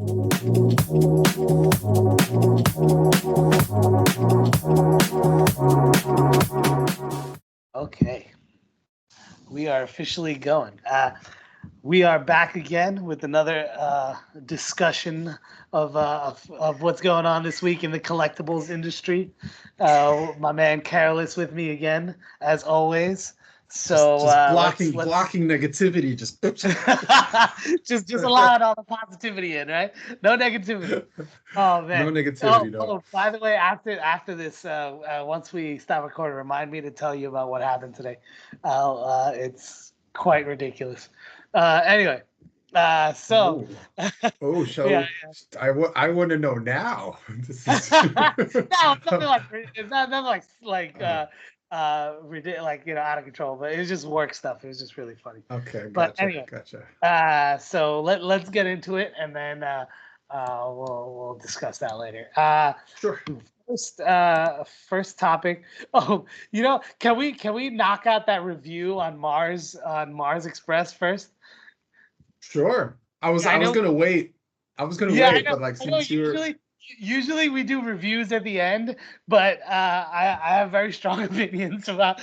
Okay, we are officially going. We are back again with another discussion of what's going on this week in the collectibles industry. My man Carol is with me again, as always. So Just blocking let's blocking negativity. Just just allowing all the positivity in, right? No negativity. Oh no man. negativity, no. Oh, by the way, after this, once we stop recording, remind me to tell you about what happened today. It's quite ridiculous. Anyway, so Oh, oh, yeah, shall I want to know now. This is no, it's nothing like it's not nothing like out of control, but it's just work stuff. It was just really funny. okay, But gotcha, anyway, gotcha. so let's get into it, and then we'll discuss that later. Sure. First topic. Oh, can we knock out that review on Mars Express first? Sure. Yeah, I I was know. gonna wait. I was gonna Yeah, I wait, know. but like I know. since you're Usually we do reviews at the end, but I have very strong opinions about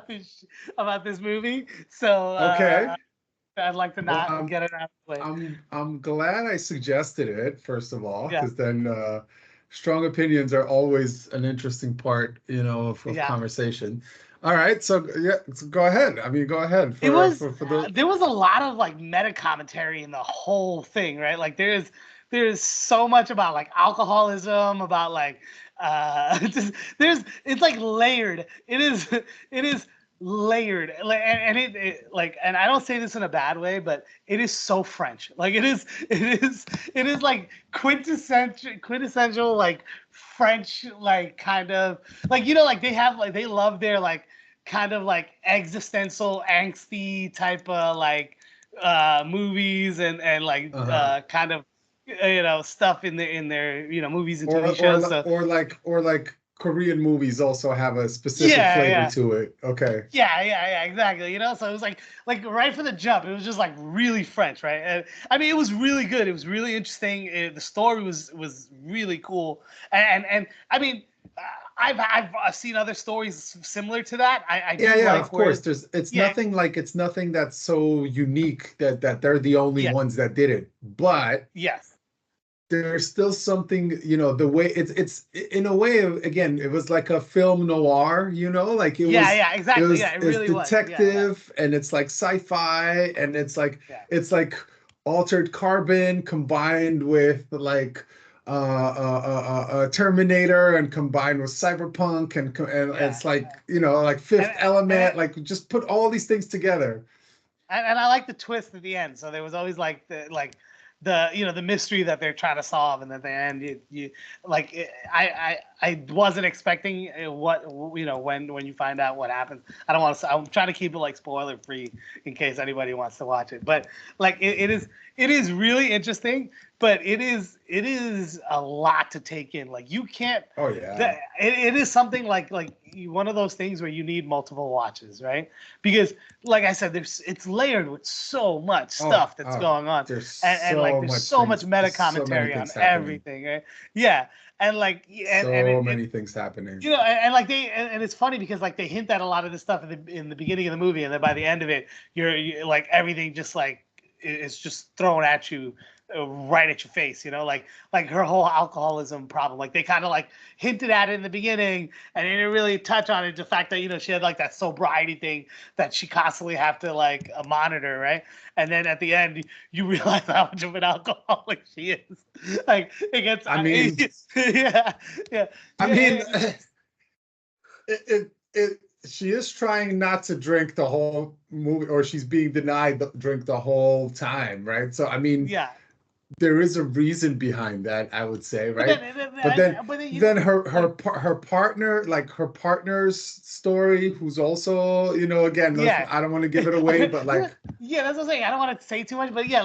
this movie. So okay, I'd like to well, not get it out of the way. I'm glad I suggested it, first of all, Yeah, because then strong opinions are always an interesting part, of yeah. conversation. All right, so yeah, so go ahead. I mean, go ahead It was for the there was a lot of like meta commentary in the whole thing, right? Like there's so much about like alcoholism, about like just, it's like layered. It is layered, and I don't say this in a bad way, but it is so French. Like it is like quintessential like French, like kind of like like they have like they love their like kind of like existential angsty type of like movies and like uh-huh. kind of stuff in their movies and Or TV or shows. So or like Korean movies also have a specific yeah, flavor yeah. to it. Okay. Yeah, exactly. So it was like right from the jump, it was just like really French, right? And I mean, it was really good. It was really interesting. The story was really cool, and I mean, uh, I've seen other stories similar to that. I Yeah, do yeah, like of course. where yeah, It's nothing that's so unique that they're the only yeah, ones that did it. But yes, there's still something, the way it's in a way, again, it was like a film noir, like yeah, it exactly. Yeah, was it it's really was. Yeah, detective, and it's like sci-fi, and yeah, it's like altered carbon combined with like Terminator, and combined with cyberpunk, and yeah. it's like, like Fifth And Element, like just put all these things together. and I like the twist at the end. So there was always like the mystery that they're trying to solve, and at the end you like I wasn't expecting what when you find out what happens. I don't want to. I'm trying to keep it like spoiler free in case anybody wants to watch it. But like it is really interesting, but it is a lot to take in. Like you can't. Oh yeah. It is something like one of those things where you need multiple watches, right? Because like I said, it's layered with so much Oh, stuff that's oh, going on, there's and like so there's much so much things, meta there's so many commentary on things happening. everything, right? Yeah, and like and So many things happening. and like and it's funny because like they hint at a lot of this stuff in the beginning of the movie, and then by the end of it, you're like everything just like it's just thrown at you right at your face, like her whole alcoholism problem. Like they kind of like hinted at it in the beginning, and they didn't really touch on it. The fact that she had like that sobriety thing that she constantly have to like monitor, right? And then at the end, you realize how much of an alcoholic she is. Like it gets, I mean, yeah, yeah, I yeah. mean, it she is trying not to drink the whole movie, or she's being denied the drink the whole time, right? So I mean, Yeah. there is a reason behind that, I would say, But right? then, But then but then then like her partner, like her partner's story, who's also, again, yeah. I don't want to give it away, but like, Yeah, that's what I'm saying. I don't want to say too much, but yeah,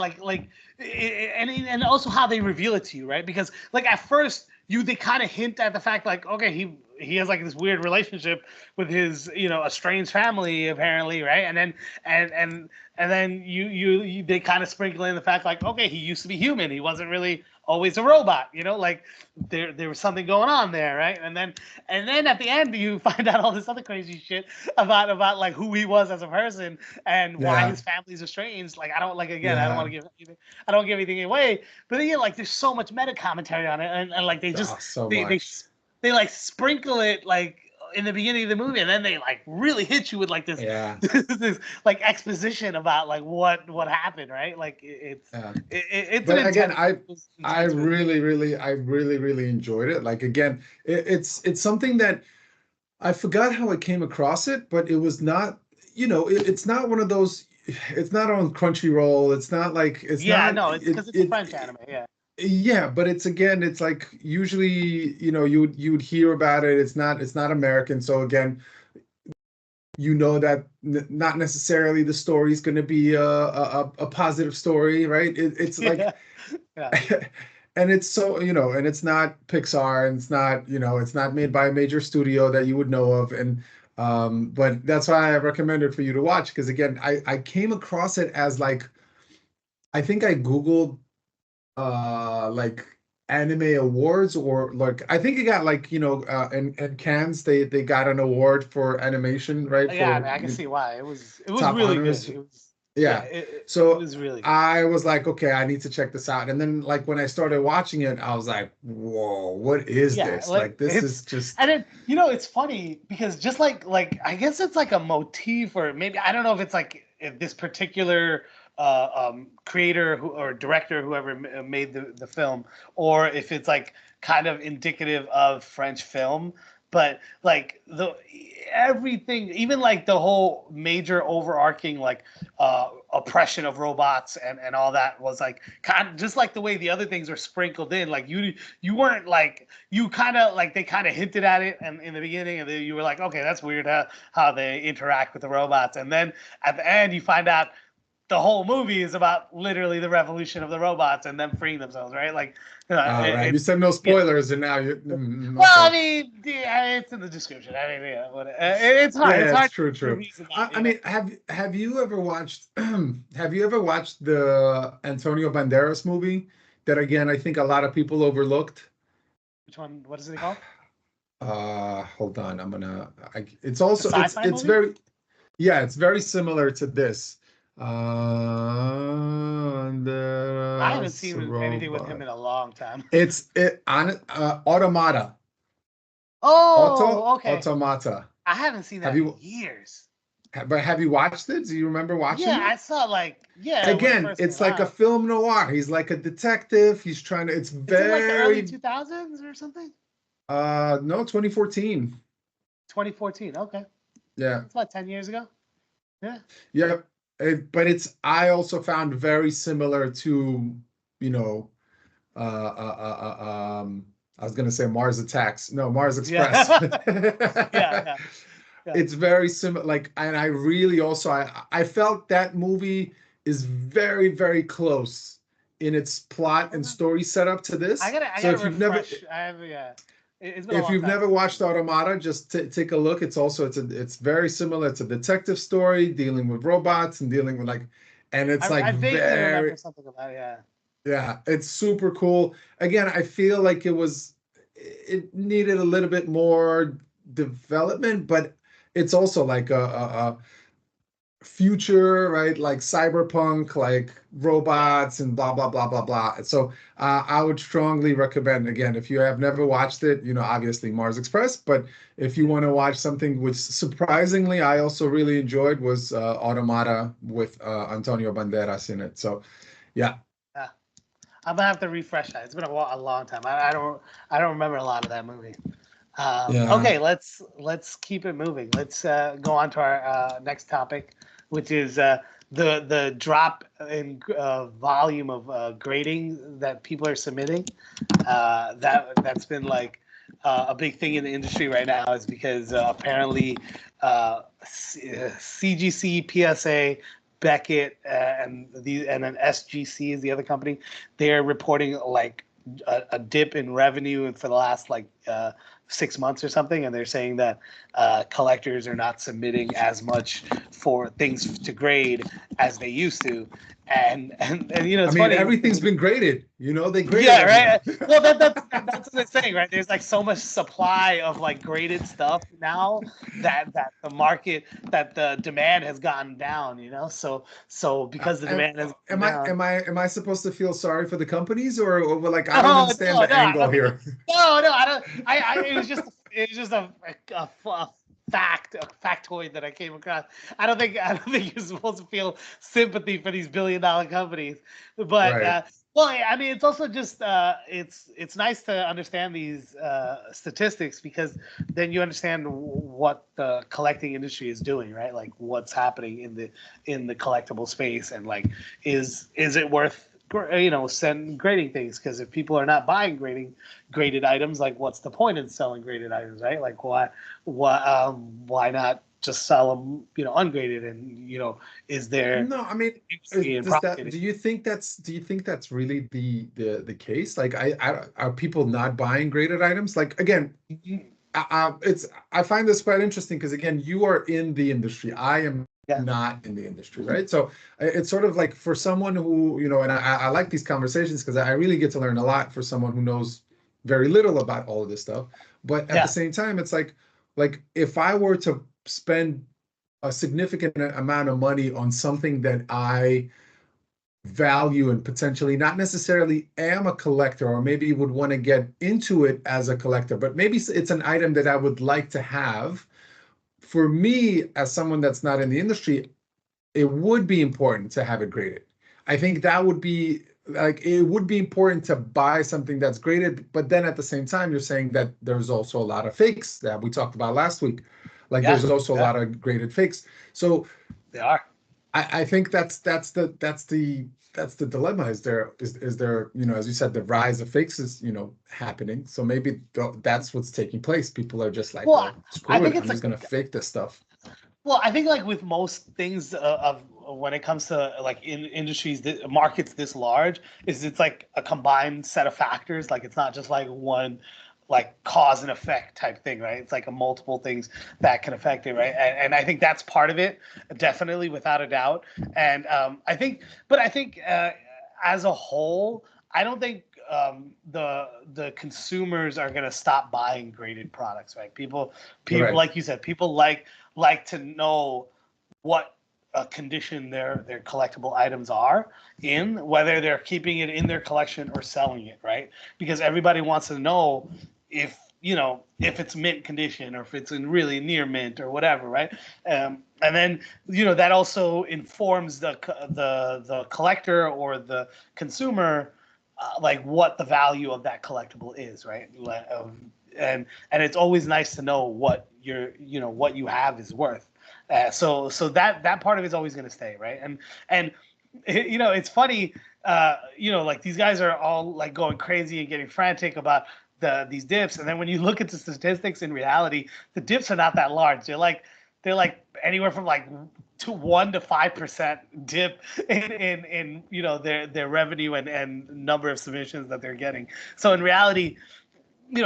and also how they reveal it to you, right? Because like at first they kind of hint at the fact like okay he has like this weird relationship with his estranged family apparently, right? And then they kind of sprinkle in the fact like, okay, he used to be human, he wasn't really always a robot, like there was something going on there, right? And then at the end you find out all this other crazy shit about like who he was as a person and why his family's estranged. Like I don't like again, I don't want to give anything, I don't give anything away, but again, like there's so much meta commentary on it, and like they just so they much. they like sprinkle it like in the beginning of the movie, and then they like really hit you with like this, this like exposition about like what happened, right? Like it's but an again, intense I really enjoyed it. Like again, it's something that I forgot how I came across it, but it was not, it's not one of those. It's not on Crunchyroll. It's not like it's not. no, it's because it's a French anime, Yeah, but it's like usually, you would hear about it. It's not American. So again, that not necessarily the story is going to be a positive story, right? It's like, and it's so, and it's not Pixar, and it's not made by a major studio that you would know of. And but that's why I recommend it for you to watch, because again, I came across it as like, I think I Googled like anime awards, or like I think it got like, in Cannes they got an award for animation, right? Yeah, I For mean, I can see why it was top really good. honors. It was it So was really good. I was like, okay, I need to check this out. And then like when I started watching it, I was like, whoa, what is this? Like this is just. And then it's funny because just like I guess it's like a motif, or maybe I don't know if it's like if this particular creator or director, whoever made the film, or if it's like kind of indicative of French film, but like everything, even like the whole major overarching like oppression of robots and all that was like kind of just like the way the other things were sprinkled in. Like you weren't like, you kind of like, they kind of hinted at it and in the beginning, and then you were like, okay, that's weird how they interact with the robots, and then at the end you find out the whole movie is about literally the revolution of the robots and them freeing themselves, right? Like, Right. You said no spoilers, and now you. Well, Okay. I mean, yeah, it's in the description. I mean, it's hard. Yeah, It's it's hard true. to True. reason I, that. I mean, have you ever watched have you ever watched the Antonio Banderas movie that again I think a lot of people overlooked? Which one? What is it called? Hold on. It's The also sci-fi it's movie? very, yeah, it's very similar to this. I haven't Banderas seen anything with him robot. in a long time. It's it on Automata. Oh, okay. Automata. I haven't seen Have that in you years. but have you watched it? Do you remember watching Yeah, it? I saw like when it Again, first it's came like a out. film noir. He's like a detective. He's trying to, it's Is it like the early very 2000s or something? no, 2014. 2014. Okay, Yeah. that's about 10 years ago. Yeah. Yeah. But it's, I also found very similar to, you know, I was gonna say Mars Attacks. No, Mars Yeah. Express. Yeah. Yeah. It's very similar. Like, and I really also I felt that movie is very, very close in its plot and Okay. story setup to I this. gotta I So gotta if you've never refresh. I have yeah. It's been a if long you've time never since I've watched seen it. Automata, just take a look. It's very similar. It's a detective story dealing with robots and dealing with like, and it's like I vaguely remember very, something about it. Yeah. yeah, it's super cool. Again, I feel like it needed a little bit more development, but it's also like a future, right? Like cyberpunk, like Yeah. robots and blah blah blah blah blah. So I would strongly recommend, again, if you have never watched it, obviously Mars Express, but if you want to watch something which surprisingly I also really enjoyed was Automata with Antonio Banderas in it. So yeah. Yeah. I'm gonna have to refresh that. It's been a long time. I don't remember a lot of that movie. Yeah. Okay, let's keep it moving. Let's go on to our next topic, which is the drop in volume of grading that people are submitting. That's been like a big thing in the industry right now, is because apparently CGC, PSA, Beckett, and then SGC is the other company. They're reporting like a dip in revenue for the last like 6 months or something, and they're saying that collectors are not submitting as much for things to grade as they used to, and you know, I it's mean, funny. everything's been graded. You know, they graded Yeah, everything. right. Well, that's what I'm saying, right? There's like so much supply of like graded stuff now that the market, that the demand has gone down, you know. So because the Am, demand has gone am I down. am I am I supposed to feel sorry for the companies, or like I don't No, understand no, the no, I angle don't think. here? No, I don't. It was just a factoid that I came across. I don't think you're supposed to feel sympathy for these billion-dollar companies, but Right. well, I mean, it's also just it's nice to understand these statistics, because then you understand what the collecting industry is doing, right? Like what's happening in the collectible space, and like is it worth grading things? Because if people are not buying graded items, like what's the point in selling graded items, right? Like why not just sell them, ungraded? And is there No, I mean, in does that? propagating? Do you think that's really the case? Like, are people not buying graded items? Like, again, I find this quite interesting because again, you are in the industry. I am Yeah, not in the industry, right? So it's sort of like for someone who, and I like these conversations because I really get to learn a lot for someone who knows very little about all of this stuff. But at the yeah, same time, it's like if I were to spend a significant amount of money on something that I value and potentially not necessarily am a collector, or maybe would want to get into it as a collector, but maybe it's an item that I would like to have. For me, as someone that's not in the industry, it would be important to have it graded. I think that would be like, it would be important to buy something that's graded, but then at the same time, you're saying that there's also a lot of fakes that we talked about last week. Like yeah, there's also a yeah. lot of graded fakes. So They are. I think that's the dilemma. Is there, as you said, the rise of fakes is happening. So maybe that's what's taking place. People are just like, Well, well, I screw it. think I'm it's just like gonna fake this stuff. Well, I think like with most things of when it comes to like in industries, markets this large, is it's like a combined set of factors. Like it's not just like one like cause and effect type thing, right? It's like a multiple things that can affect it, right? And I think that's part of it, definitely, without a doubt. And I think as a whole, I don't think the consumers are going to stop buying graded products, right? People Right. like you said, people like to know what condition their collectible items are in, whether they're keeping it in their collection or selling it, right? Because everybody wants to know if if it's mint condition, or if it's in really near mint or whatever, right? And then that also informs the collector or the consumer, like what the value of that collectible is, right? And it's always nice to know what what you have is worth. So that part of it is always going to stay, right? And it's funny, like these guys are all like going crazy and getting frantic about these dips, and then when you look at the statistics, in reality, the dips are not that large. They're like anywhere from like to 1 to 5% dip in their revenue and number of submissions that they're getting. So in reality,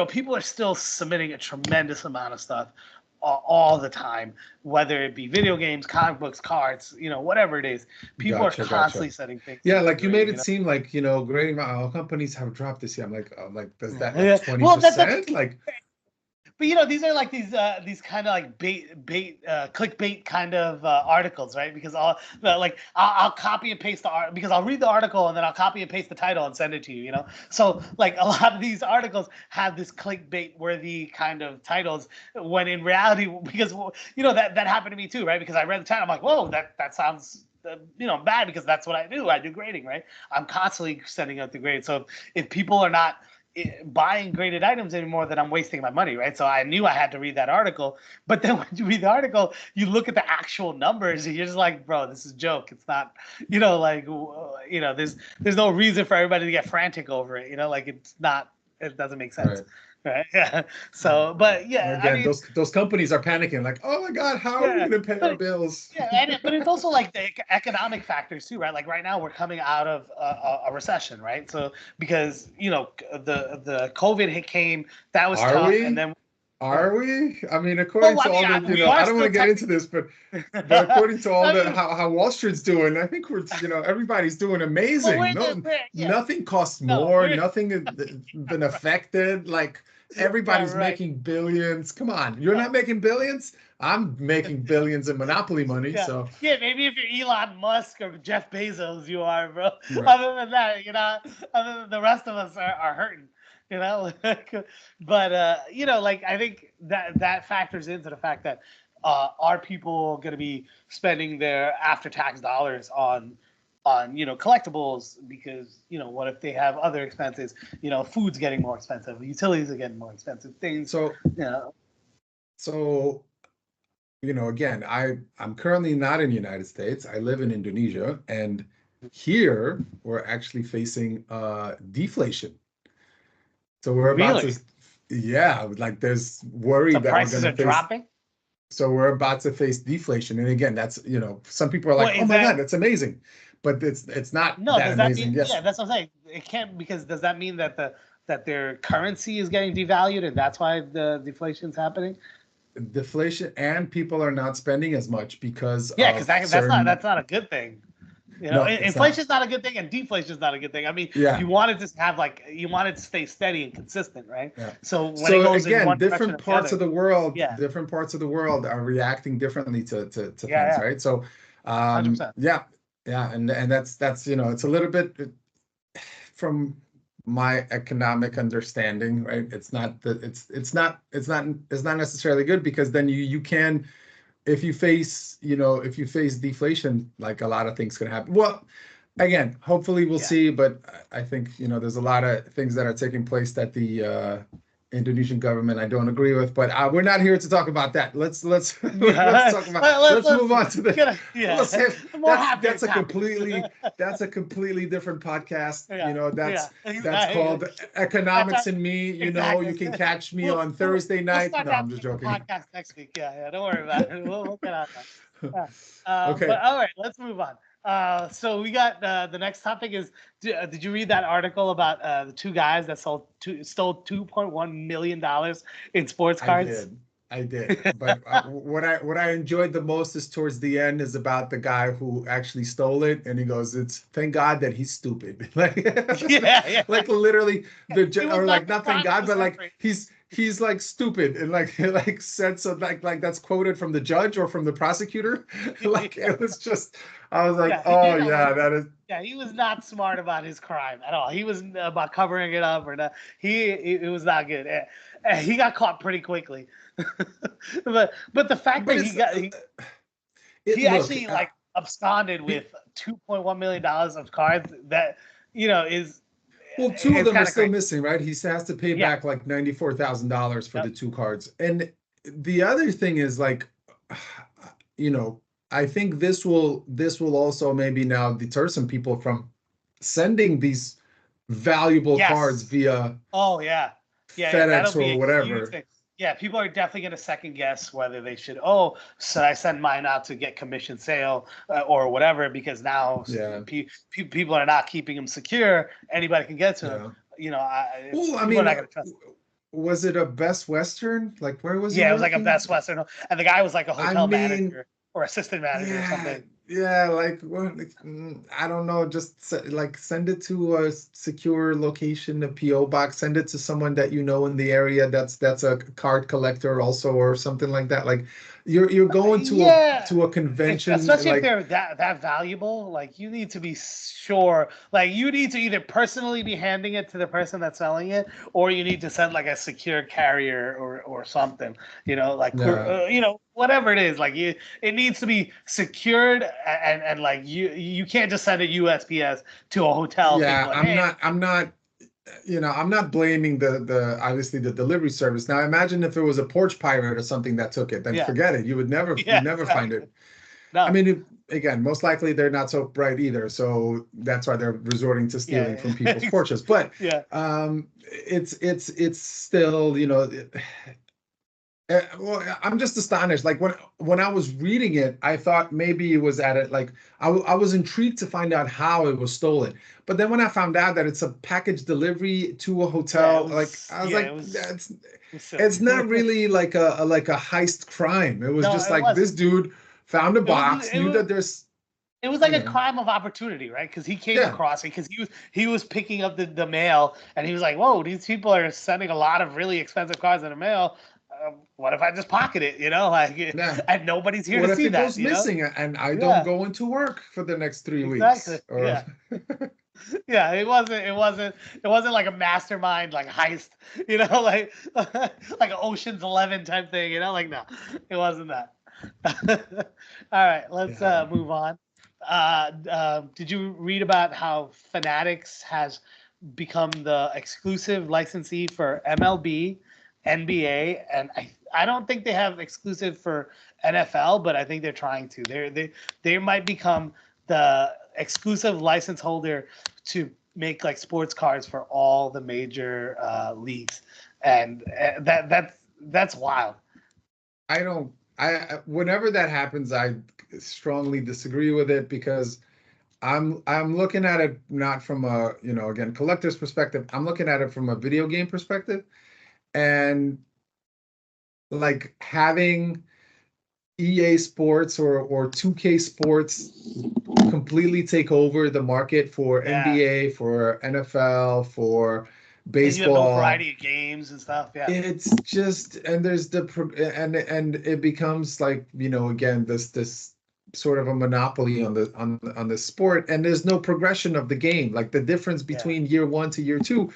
people are still submitting a tremendous amount of stuff all the time, whether it be video games, comic books, cards, whatever it is. People are Gotcha. constantly setting things Yeah, into like you made grading. it seem like, grading companies have dropped this year. I'm like, does that like Yeah. Well, that's. 20%? Like, But these are like these kind of like bait clickbait kind of articles, right? Because I'll copy and paste the art, because I'll read the article and then I'll copy and paste the title and send it to you. So like a lot of these articles have this clickbait worthy kind of titles, when in reality, because that happened to me too, right? Because I read the title, I'm like, whoa, that sounds bad, because that's what I do. I do grading, right? I'm constantly sending out the grade. So if people are not buying graded items anymore, then I'm wasting my money, right? So I knew I had to read that article. But then when you read the article, you look at the actual numbers and you're just like, bro, this is a joke. It's not, there's no reason for everybody to get frantic over it. Like it doesn't make sense. right. Right. Yeah. So, but yeah, I Again, mean, those companies are panicking, like, oh my God, how are we yeah, gonna pay our but bills? yeah, but it's also like the economic factors too, right? Like right now we're coming out of a recession, right? So because the COVID hit came, that was Are tough, and we? then Are we? I mean, Well, according I to mean, all the, we I are don't want still to get into technically. this, but according to all I the mean, how Wall Street's doing, I think we're, everybody's doing well, amazing. No, yeah, nothing costs no, more. Nothing has been affected. Like yeah, everybody's right. making billions. Come on, you're not No. making billions. I'm making billions in Monopoly money. Yeah, So yeah. Maybe if you're Elon Musk or Jeff Bezos, you are, bro. right. Other than that, other than the rest of us are hurting, you know. But like I think that factors into the fact that are people going to be spending their after tax dollars on collectibles because what if they have other expenses? Food's getting more expensive, utilities are getting more expensive, things. So You know, so again, I'm currently not in the United States. I live in Indonesia, and here we're actually facing deflation. So we're about really, to, yeah, like there's worry so that we're prices gonna are face. dropping. So we're about to face deflation, and again, that's some people are Well, like, "Oh is my God, that that's amazing," but it's not no? that Does that amazing. mean? Yes, Yeah, that's what I'm saying. It can't because does that mean that their currency is getting devalued and that's why the deflation's happening? deflation, and people are not spending as much because Yeah, because of that's not certain. a good thing. No, it's not. Inflation's not a good thing and deflation's not a good thing. I mean, Yeah, you want it to stay steady and consistent, right? yeah. So when it So goes in again, one direction or different the parts other, of the world, yeah, are reacting differently to yeah, things, yeah, right? So, 100%. yeah, yeah, and that's it's a little bit from my economic understanding, right? It's not that it's not necessarily good because then you can if you face deflation, like a lot of things can happen. Well, again, hopefully we'll Yeah. see, but I think there's a lot of things that are taking place that the Indonesian government I don't agree with, but we're not here to talk about that. Let's Yeah. talk about let's Let's move on to the get a, let's yeah, have more happier topics. that's a completely different podcast. Yeah, yeah, That's exactly. called That's Economics our, and Me. You exactly. can catch me We'll, on we'll Thursday we'll night. start No, that I'm just second joking. podcast next week. Yeah, yeah. Don't worry about it. We'll get on that. Yeah. Okay. But all right, let's move on. So we got the next topic is did you read that article about the two guys that stole $2.1 million in sports I cards? did. I did. But what I enjoyed the most is towards the end is about the guy who actually stole it, and he goes, "It's thank God that he's stupid." Like, Yeah, yeah. like literally He was or not like the not thank crime of God, the but like century. he's like stupid and like like said so like that's quoted from the judge or from the prosecutor. Like Yeah, it was just I was like, yeah, oh yeah. yeah, that is Yeah, he was not smart about his crime at all. He was about covering it up or not. It was not good. He got caught pretty quickly. But the fact but that it's it he look actually like absconded be, with $2.1 million of cards that is well, two of it's them are kind of still crazy. missing, right? He has to pay Yeah. back like $94,000 for the Yep. two cards. And the other thing is like, you know, I think this will also maybe now deter some people from sending these valuable cards Yes. via Oh yeah. Yeah, that'll FedEx be or a huge whatever. thing. Yeah, people are definitely going to second guess whether they should. Oh, should I send mine out to get commission sale or whatever? Because now Yeah, people are not keeping them secure. Anybody can get to them. yeah. It's Well, I people are mean, not going to trust. was it a Best Western? Like, where was he Yeah, it was like a working? Best Western, and the guy was like a I hotel mean, manager or assistant manager or yeah, something. yeah, like, well, like, I don't know, just like send it to a secure location, a PO box, send it to someone that you know in the area that's a card collector also or something like that. Like you're going Yeah, to a convention especially if like they're that valuable, like you need to be sure. Like you need to either personally be handing it to the person that's selling it, or you need to send like a secure carrier or something. yeah, Whatever it is. Like it needs to be secured, and like you can't just send a USPS to a hotel thinking yeah, like, hey, I'm not blaming the obviously the delivery service. Now imagine if it was a porch pirate or something that took it, then yeah, forget it. You'd yeah, never find exactly. it. I No, mean, again, most likely they're not so bright either, so that's why they're resorting to stealing yeah, from people's porches. But yeah, it's still, Well, I'm just astonished. Like when I was reading it, I thought maybe it was at it. Like I was intrigued to find out how it was stolen. But then when I found out that it's a package delivery to a hotel, like I was yeah, like, that's it was it's silly. not really like like a heist crime. It was No, just it like this wasn't. dude found a It was box, it knew was that there's, it was you like a know, crime of opportunity, right? Because he came yeah, across it because he was picking up the mail and he was like, "Whoa, these people are sending a lot of really expensive cars in the mail. What if I just pocket it? You know, like, yeah. and nobody's here to What if see it that. goes You know? missing and I don't Yeah, go into work for the next 3 weeks? exactly. Or Yeah, yeah. It wasn't like a mastermind like heist. You know, like like an Ocean's 11 type thing. You know, like no, it wasn't that. All right, let's yeah. move on. Did you read about how Fanatics has become the exclusive licensee for MLB, NBA, and I don't think they have exclusive for NFL, but I think they're trying to. They might become the exclusive license holder to make like sports cards for all the major leagues, and that's wild. I don't. Whenever that happens, I strongly disagree with it because I'm looking at it not from a, again, collector's perspective. I'm looking at it from a video game perspective, and like having EA Sports or 2K Sports completely take over the market for Yeah, NBA, for NFL, for and you have no baseball. variety of games and stuff. Yeah, It's just, and there's and it becomes like, again, this sort of a monopoly on the sport, and there's no progression of the game, like the difference yeah. between year one to year two,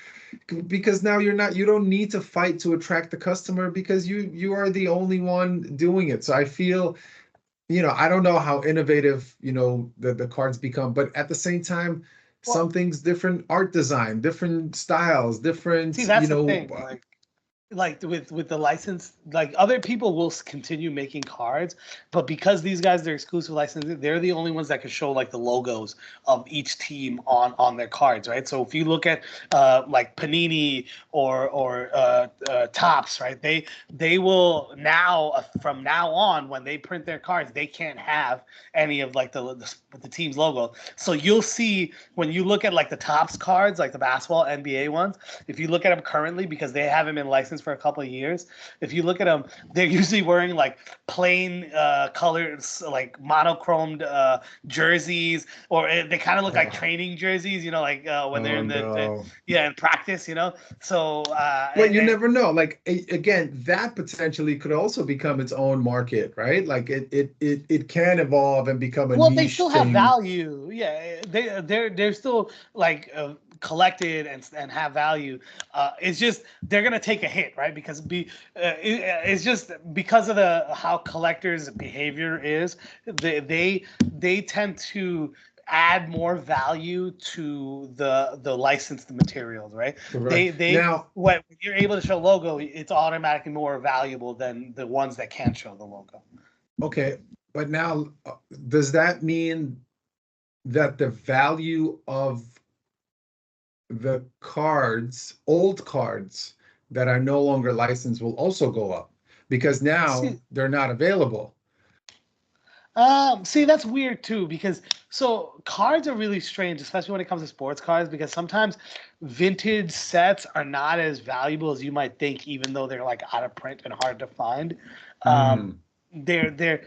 because now you don't need to fight to attract the customer because you are the only one doing it. So I feel, I don't know how innovative, the cards become, but at the same time, Well, some things, different art design, different styles, see, different, that's the thing. Like with the license, like other people will continue making cards, but because these guys they're exclusive licensing, they're the only ones that can show like the logos of each team on their cards, right? So if you look at like Panini or Tops, right? They will now from now on when they print their cards, they can't have any of like the team's logo. So you'll see when you look at like the Tops cards, like the basketball NBA ones, if you look at them currently, because they haven't been licensed for a couple of years, if you look at them, they're usually wearing like plain colors, like monochromed jerseys, or they kind of look like Oh, training jerseys, like when they're oh in the no. yeah, in practice, So But you never know. Like again, that potentially could also become its own market, right? Like it can evolve and become a well, they niche still have thing. value. Yeah, they're still like collected and have value. It's just they're gonna take a hit, right? Because it's just because of the how collectors' behavior is. They tend to add more value to the licensed materials, right? Correct. They Now, when you're able to show logo, it's automatically more valuable than the ones that can't show the logo. okay, but now does that mean that the value of the cards, old cards that are no longer licensed will also go up because now See, they're not available? see, that's weird too because so cards are really strange, especially when it comes to sports cards, because sometimes vintage sets are not as valuable as you might think, even though they're like out of print and hard to find. Um, Hmm. they're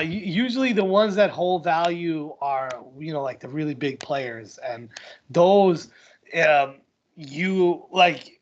usually the ones that hold value are like the really big players, and those um, you like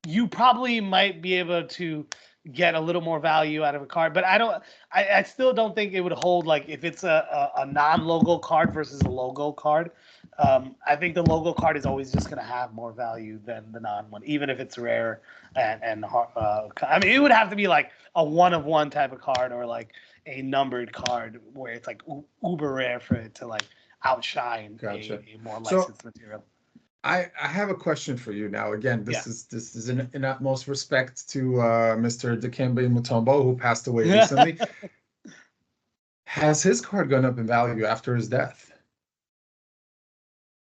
you probably might be able to get a little more value out of a card, but I still don't think it would hold like if it's a non-logo card versus a logo card. I think the logo card is always just going to have more value than the non one, even if it's rare I mean, it would have to be like a one of one type of card or like a numbered card where it's like uber rare for it to like outshine Gotcha. a more So licensed material. I have a question for you now. Again, Yeah. this is in utmost respect to Mr. Dikembe Mutombo, who passed away recently. Has his card gone up in value after his death?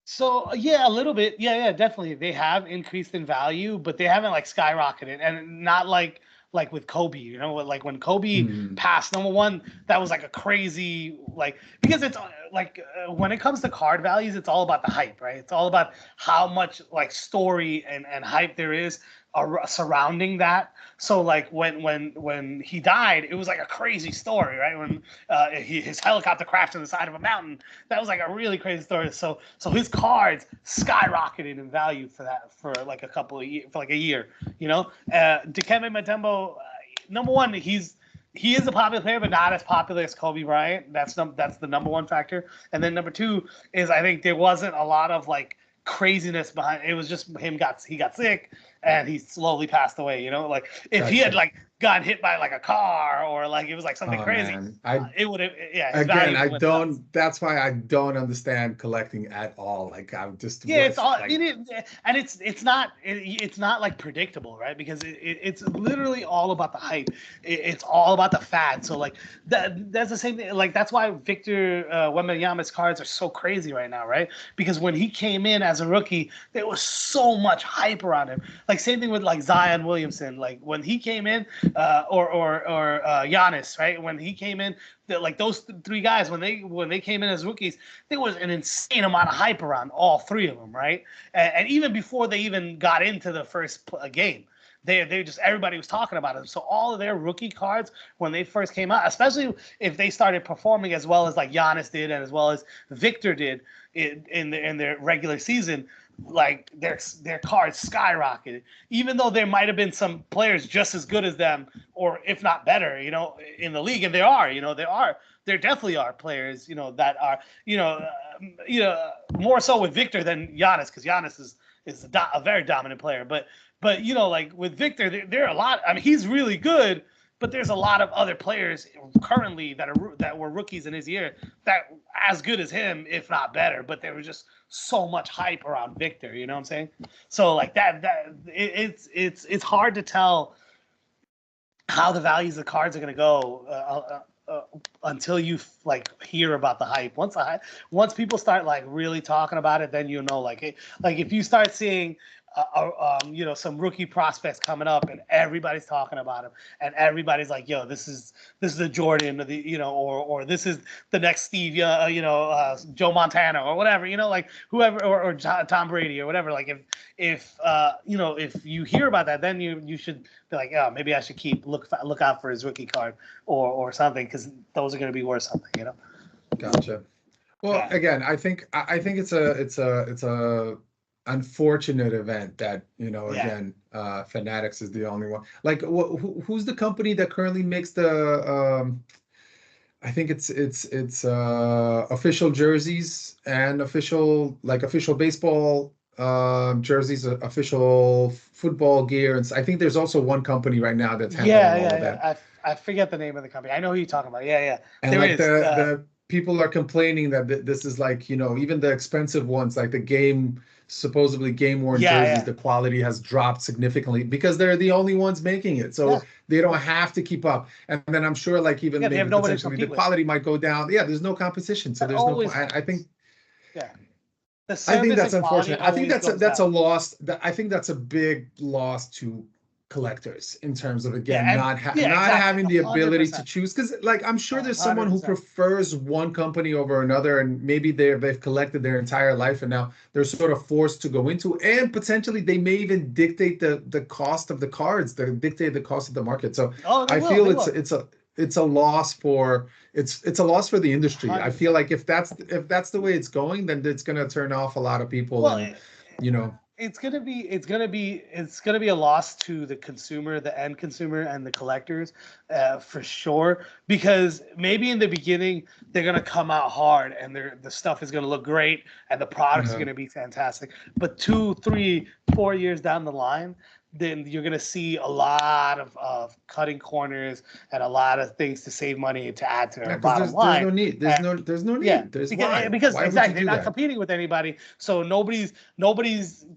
So yeah, a little bit. Yeah, yeah, definitely. They have increased in value, but they haven't like skyrocketed, and not like like with Kobe, you know, like when Kobe Mhm. passed, number one, that was like a crazy, like, because it's like when it comes to card values, it's all about the hype, right? It's all about how much like story and hype there is surrounding that. So like when he died, it was like a crazy story, right? When his helicopter crashed on the side of a mountain, that was like a really crazy story. So his cards skyrocketed in value for that for like a couple of years, for like a year, you know. Dikembe Mutombo, number one, he is a popular player, but not as popular as Kobe Bryant. That's the number one factor. And then number two is I think there wasn't a lot of like craziness behind it. Was just he got sick and he slowly passed away, you know. Like if he had Gotcha. like gotten hit by like a car or like it was like something Oh crazy, man, I it would have, yeah, his again, value would I have went nuts. don't. That's why I don't understand collecting at all. Like I'm just Yeah, it's what all like. and it's not like predictable, right? Because it's literally all about the hype. It's all about the fad. So like that's the same thing. Like that's why Victor Wembanyama's cards are so crazy right now, right? Because when he came in as a rookie, there was so much hype around him. Like same thing with like Zion Williamson. Like when he came in, or Giannis, right? When he came in, like those three guys when they came in as rookies, there was an insane amount of hype around all three of them, right? And even before they even got into the first game, they just everybody was talking about them. So all of their rookie cards when they first came out, especially if they started performing as well as like Giannis did and as well as Victor did in their regular season, like their cards skyrocketed. Even though there might have been some players just as good as them, or if not better, you know, in the league, and there definitely are players, you know, that are, more so with Victor than Giannis, because Giannis is a very dominant player. But you know, like with Victor, there are a lot. I mean, he's really good, but there's a lot of other players currently that were rookies in his year that as good as him, if not better. But there was just so much hype around Victor. You know what I'm saying? So like it's hard to tell how the values of cards are going to go until you like hear about the hype. Once people start like really talking about it, then you know, like if you start seeing some rookie prospects coming up and everybody's talking about them and everybody's like, yo, this is the Jordan, or or this is the next Steve, Joe Montana or whatever, you know, like whoever, or Tom Brady or whatever. Like if you hear about that, then you should be like, oh, maybe I should look out for his rookie card or something, because those are going to be worth something, you know. Gotcha. Well, Yeah. again, I think it's a unfortunate event that, Yeah. again, Fanatics is the only one. Like, who's the company that currently makes the I think it's official jerseys and official baseball jerseys, official football gear, and I think there's also one company right now that's handling Yeah, all yeah, of that. yeah. I forget the name of the company. I know who you're talking about. Yeah, yeah. And There like is. the people are complaining that this is like, even the expensive ones, like the supposedly game worn Yeah, jerseys, yeah, the quality has dropped significantly because they're the only ones making it. yeah, So they don't yeah. have to keep up. And then I'm sure like even Yeah, they have maybe nobody to potentially the compete with. quality might go down. Yeah, there's no competition. So That there's no always point. I happens. think Yeah. The I think service that's and quality unfortunate. I think always goes that's a down. loss. I think that's a big loss to collectors in terms of, Yeah, again, and yeah, not exactly. having the ability to 100%. choose, because like I'm sure there's someone who 100%. prefers one company over another, and maybe they've collected their entire life and now they're sort of forced to go into, and potentially they may even dictate the cost of the cards, they dictate the cost of the market. So Oh, they I will. feel They it's will. it's a it's a loss for it's a loss for the industry. I feel 100%. like if that's the way it's going, then it's going to turn off a lot of people, Well, and you know it's gonna be a loss to the consumer, the end consumer, and the collectors, for sure. Because maybe in the beginning they're gonna come out hard, and the stuff is gonna look great, and the products are uh, gonna be fantastic. But 2, 3, 4 years down the line, then you're gonna see a lot of cutting corners and a lot of things to save money and to add to yeah, our because bottom there's line. no need. And There's no yeah, need. There's because why. because Why would you exactly, they're do not that? competing with anybody, so nobody's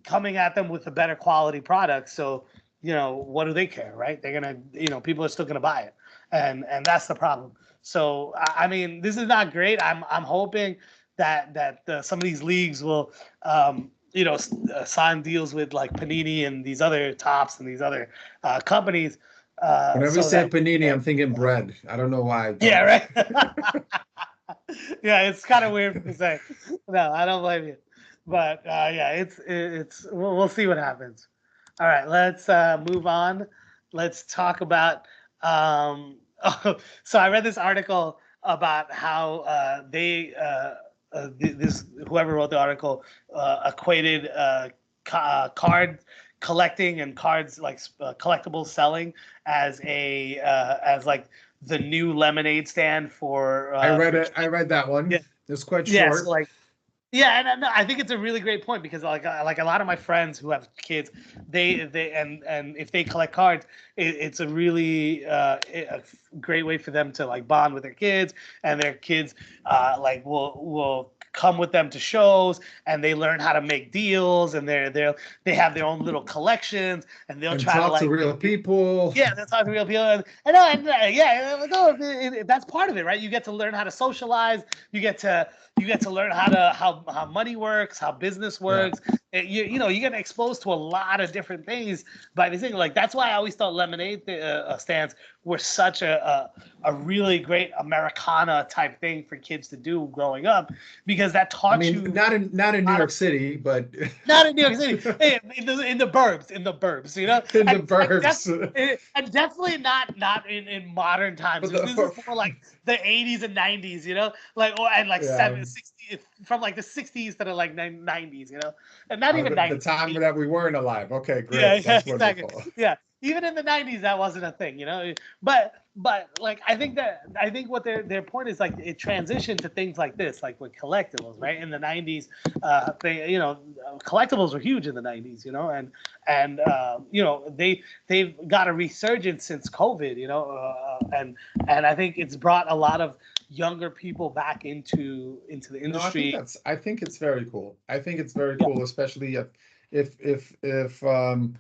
coming at them with a better quality product. So what do they care, right? They're gonna, people are still gonna buy it, and that's the problem. So I mean, this is not great. I'm hoping that some of these leagues will sign deals with like Panini and these other tops and these other companies Whenever you So say that panini, I'm thinking bread. I don't know why, but yeah, right. Yeah, it's kind of weird to say. No, I don't blame you. But yeah, it's we'll see what happens. All right, let's move on. Let's talk about. So I read this article about how this whoever wrote the article equated card collecting and cards like collectibles selling as a as like the new lemonade stand I read for it. I kids. read that Yeah, one. It's quite yeah. So short. like yeah, and no, I think it's a really great point because like a lot of my friends who have kids, they and if they collect cards, it's a really a great way for them to like bond with their kids, and their kids like will come with them to shows, and they learn how to make deals, and they have their own little collections, and they'll And try to talk to like real people. yeah, that's how real people. And I know, and yeah, no, that's part of it, right? You get to learn how to socialize. You get to learn how money works, how business Yeah. works. You know, you get exposed to a lot of different things by this thing. Like that's why I always thought lemonade stands were such a really great Americana type thing for kids to do growing up because that I taught mean, you not in a New lot of York City, but not in New York City, hey, in the burbs, you know, in the and, burbs. and definitely not in modern times. But This is more like the 80s and 90s, you know, like or and like yeah, 60 from like the 60s to the like 90s, you know, and not even the 90s. time that we weren't alive. Okay, Yeah, great. yeah, That's exactly. wonderful. Yeah, even in the '90s, that wasn't a thing, you know. But like I think what their point is like it transitioned to things like this, like with collectibles, right? In the '90s, they you know collectibles were huge in the '90s, you know, and you know they've got a resurgence since COVID, you know, and I think it's brought a lot of younger people back into the No, industry. I think it's very cool. I think it's very Yeah, cool, especially if if if um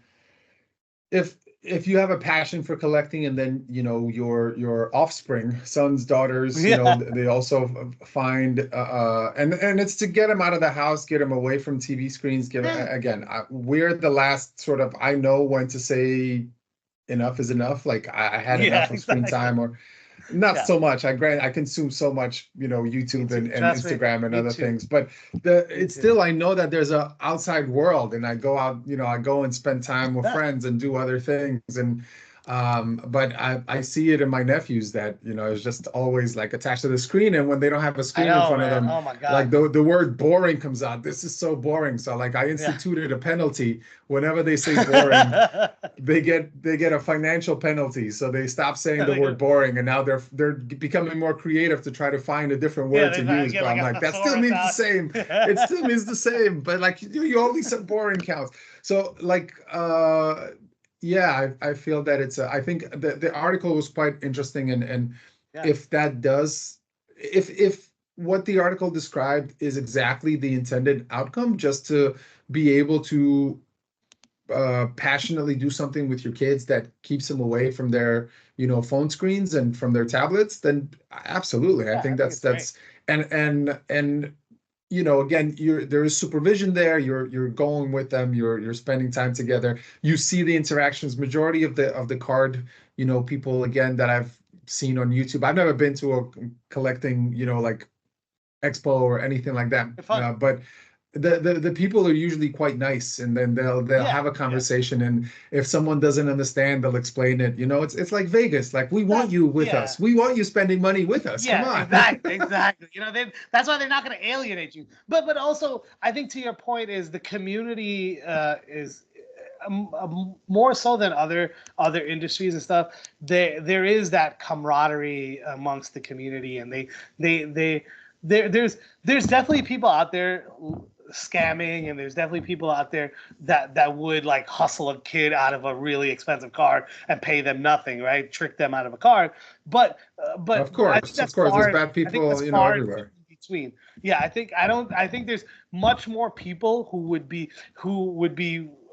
if if you have a passion for collecting and then your offspring, sons, daughters, yeah, they also find and it's to get them out of the house, get them away from TV screens. Again, we're the last sort of, I know when to say enough is enough. Like I had yeah, enough of screen exactly. time, or not Yeah, so much. I consume so much, me YouTube too. and Trust me, Instagram and me other too. things. But Me it's too. still, I know that there's a outside world, and I go out, I go and spend time with Yeah, friends and do other things. And but I see it in my nephews that, is just always like attached to the screen. And when they don't have a I screen in know, front of man. them, Oh my like God. the word boring comes out. This is so boring. So like I Yeah. instituted a penalty whenever they say boring. They get a financial penalty, so they stop saying the word boring, and now they're becoming more creative to try to find a different Yeah, word they to use. get But like I'm a like, that still thesaurus means the out. same. It still means the same, but like you only said boring counts. So like yeah, I feel that I think the article was quite interesting, and Yeah, if that does, if what the article described is exactly the intended outcome, just to be able to passionately do something with your kids that keeps them away from their phone screens and from their tablets, then absolutely, I yeah. I think think it's great. that's and again, there is supervision there. You're going with them, you're spending time together, you see the interactions. Majority of the card people, again, that I've seen on YouTube, I've never been to a collecting like expo or anything like that, It's fun. but the people are usually quite nice, and then they'll Yeah, have a yeah. conversation, and if someone doesn't understand, they'll explain it. It's like Vegas. Like, we want you with Yeah. us, we want you spending money with us, come Yeah, on. exactly, exactly. You know, that's why they're not going to alienate you. But also, I think to your point is the community is more so than other industries and stuff. There is that camaraderie amongst the community, and there's definitely people out there scamming, and there's definitely people out there that would like hustle a kid out of a really expensive card and pay them nothing, right? Trick them out of a card. But Of course, there's bad I think that's people, far and few everywhere. in between. Yeah, I think there's much more people who would be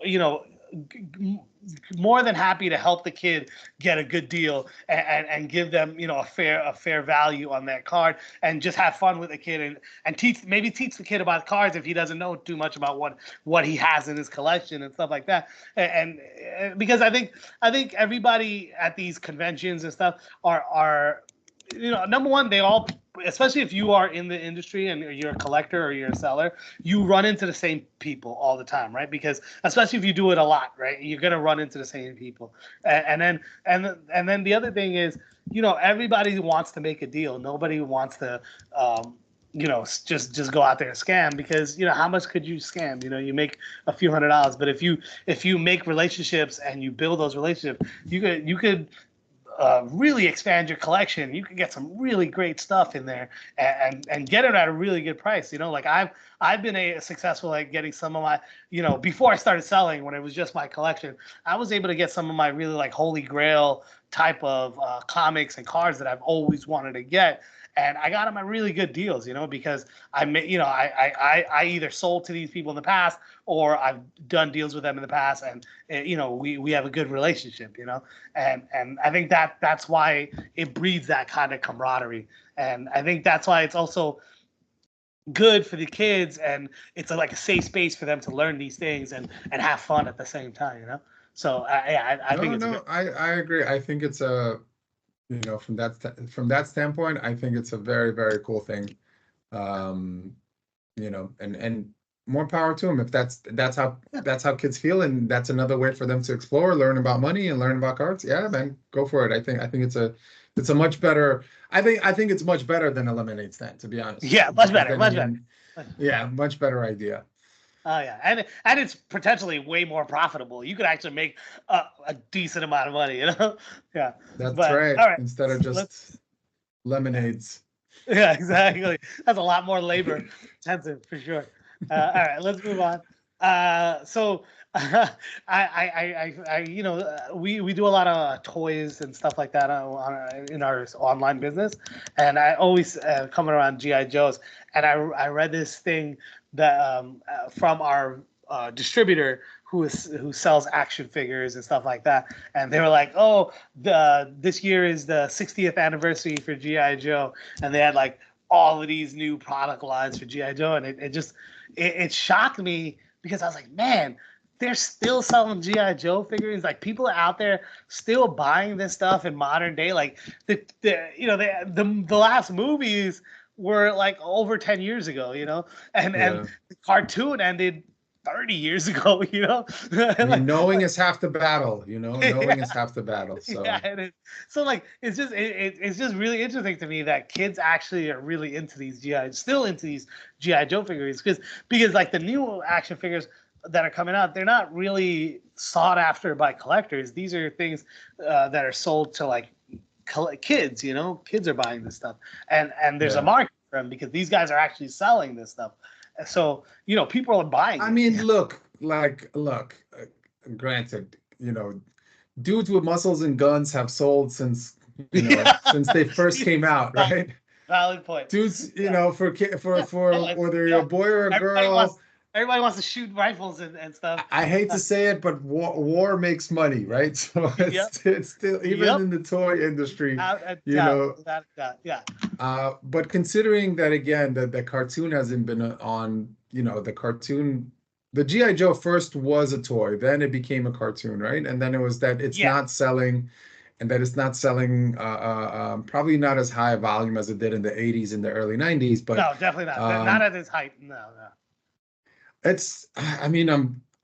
you know more than happy to help the kid get a good deal and give them a fair value on that card and just have fun with the kid and teach the kid about cards if he doesn't know too much about what he has in his collection and stuff like that because I think everybody at these conventions and stuff are number one, they all, especially if you are in the industry and you're a collector or you're a seller, you run into the same people all the time, right? Because especially if you do it a lot, right, you're gonna run into the same people. And then the other thing is, everybody wants to make a deal. Nobody wants to just go out there and scam, because how much could you scam? You make a few $100s, but if you make relationships and you build those relationships, you could really expand your collection. You can get some really great stuff in there and get it at a really good price. Like I've been successful at getting some of my, before I started selling, when it was just my collection, I was able to get some of my really like holy grail type of comics and cards that I've always wanted to get. And I got them at really good deals, because I either sold to these people in the past, or I've done deals with them in the past, and we have a good relationship, and I think that's why it breeds that kind of camaraderie, and I think that's why it's also good for the kids, and it's like a safe space for them to learn these things and have fun at the same time, So I think it's good. I agree. I think it's from that standpoint, I think it's a very, very cool thing. And more power to them if that's how kids feel, and that's another way for them to explore, learn about money and learn about cards. Yeah, man, go for it. I think it's a much better. I think it's much better than a lemonade stand, to be honest. Yeah, much better, much better. Yeah, much better idea. Oh yeah, and it's potentially way more profitable. You could actually make a decent amount of money, Yeah. That's right. All right. Instead of just lemonades. Yeah, exactly. That's a lot more labor intensive for sure. All right, let's move on. So we do a lot of toys and stuff like that in our online business, and I always come around GI Joes, and I read this thing that from our distributor who sells action figures and stuff like that, and they were like, oh, this year is the 60th anniversary for GI Joe, and they had like all of these new product lines for GI Joe, and it shocked me, because I was like, man, they're still selling GI Joe figurines. Like, people are out there still buying this stuff in modern day. Like the last movies were like over 10 years ago, and the cartoon ended 30 years ago, I mean, knowing is half the battle, knowing is half the battle. So so like it's just really interesting to me that kids actually are really into these GI Joe figurines, because like the new action figures that are coming out, they're not really sought after by collectors. These are things that are sold to like kids, kids are buying this stuff, and there's a market for them, because these guys are actually selling this stuff. So people are buying. I mean, look, granted, dudes with muscles and guns have sold since since they first came out, right? Valid point. Dudes, for whether you're a boy or a girl. Everybody wants to shoot rifles and stuff. I hate to say it, but war makes money, right? So it's still, even in the toy industry, yeah. But considering that, again, the cartoon hasn't been on, the cartoon, the GI Joe first was a toy, then it became a cartoon, right? And then it was that it's not selling, and that it's not selling, probably not as high a volume as it did in the 80s and the early 90s. But no, definitely not. Not at its height. No.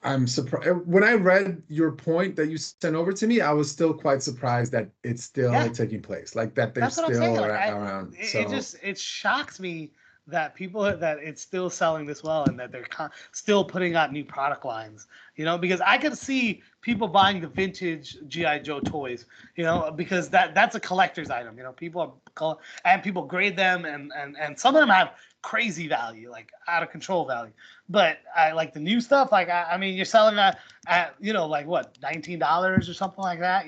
I'm surprised. When I read your point that you sent over to me, I was still quite surprised that it's still taking place, like that they're still around. It shocks me that it's still selling this well, and that they're still putting out new product lines, because I could see people buying the vintage GI Joe toys, because that's a collector's item. People grade them, and some of them have crazy value, like out of control value. But I like the new stuff. Like I mean, you're selling that at like what, $19 or something like that.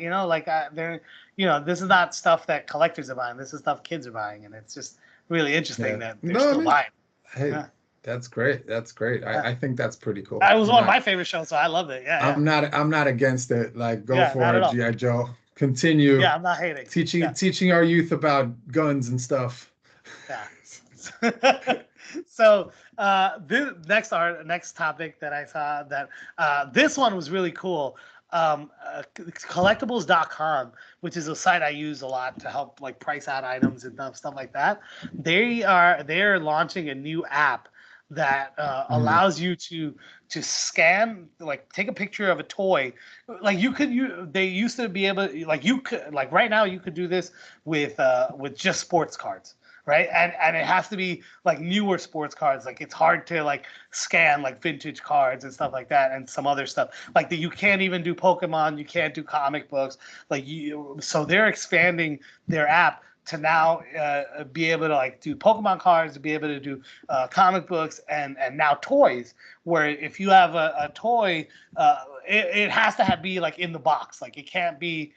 They're this is not stuff that collectors are buying. This is stuff kids are buying, and it's just really interesting that they're still buying. Hey, that's great. That's great. I think that's pretty cool. That was one of my favorite shows, so I love it. Yeah. I'm not against it. Like, go for it, GI Joe. Continue. Yeah, I'm not hating. Teaching our youth about guns and stuff. Yeah. So this next topic that I saw, that this one was really cool. collectibles.com, which is a site I use a lot to help like price out items and stuff like that. They're launching a new app that Mhm. allows you to scan, like take a picture of a toy. Like they used to be able, like you could, like right now you could do this with just sports cards, right? And it has to be like newer sports cards. Like it's hard to like scan like vintage cards and stuff like that, and some other stuff. Like that you can't even do Pokemon, you can't do comic books. So they're expanding their app to now be able to like do Pokemon cards, to be able to do comic books, and now toys. Where if you have a toy, it has to be like in the box. Like it can't be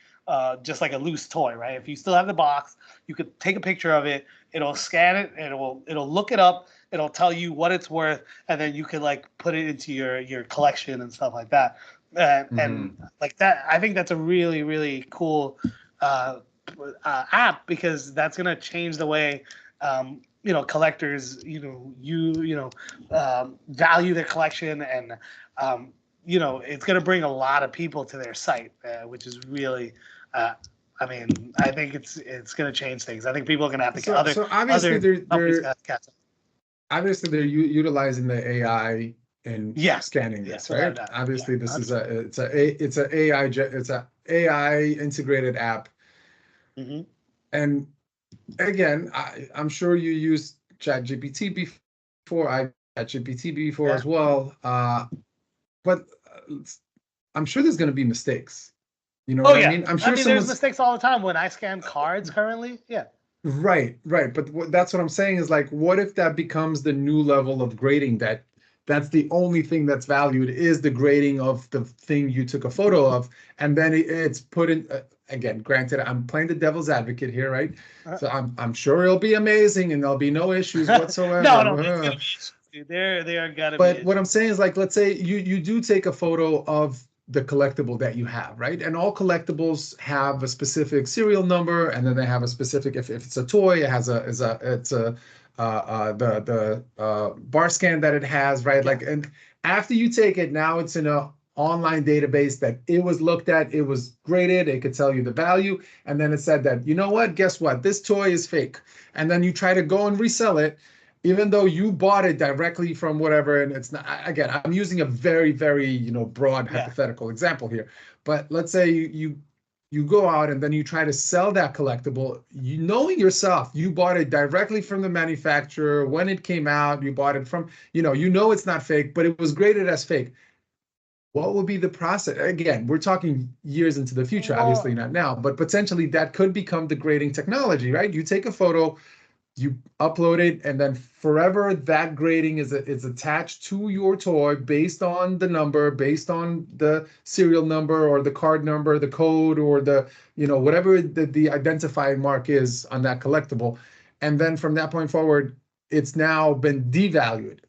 just like a loose toy, right? If you still have the box, you could take a picture of it. It'll scan it. And it'll look it up. It'll tell you what it's worth, and then you can like put it into your collection and stuff like that. And Mhm. like that, I think that's a really really cool uh, app, because that's gonna change the way collectors value their collection, and um, it's gonna bring a lot of people to their site, which is really uh, I mean, I think it's gonna change things. I think people are gonna have to get So obviously other companies they're got to catch up. utilizing the AI in Yeah, scanning yes, this, without a right? doubt. Yeah, Obviously, this is 100%. it's a AI it's a AI integrated app, Hmm. and again, I'm sure you used ChatGPT before. I ChatGPT before Yeah. as well, but I'm sure there's going to be mistakes. You know Oh what I yeah. mean? I'm I sure mean, there's someone's mistakes all the time when I scan cards currently. Yeah. right, right. But that's what I'm saying is like, what if that becomes the new level of grading? That's the only thing that's valued is the grading of the thing you took a photo of, and then it's put in. Again, granted, I'm playing the devil's advocate here, right? So I'm sure it'll be amazing and there'll be no issues No, no, it's whatsoever. gonna be issues, dude. There are gotta be But what issues. I'm saying is like, let's say you do take a photo of the collectible that you have, right? And all collectibles have a specific serial number, and then they have a specific, if it's a toy, it has it's a the bar scan that it has, right? Yeah. Like, and after you take it, now it's in a online database that it was looked at, it was graded, it could tell you the value, and then it said that, you know what, guess what? This toy is fake. And then you try to go and resell it, even though you bought it directly from whatever, and it's not, again, I'm using a very very broad Yeah. hypothetical example here, but let's say you go out and then you try to sell that collectible, you knowing yourself you bought it directly from the manufacturer when it came out, you bought it from, it's not fake, but it was graded as fake. What would be the process? Again, we're talking years into the future, obviously Well, not now, but potentially that could become the grading technology, right? You take a photo, you upload it, and then forever that grading is attached to your toy based on the number, based on the serial number or the card number, the code, or the whatever the identifying mark is on that collectible. And then from that point forward, it's now been devalued.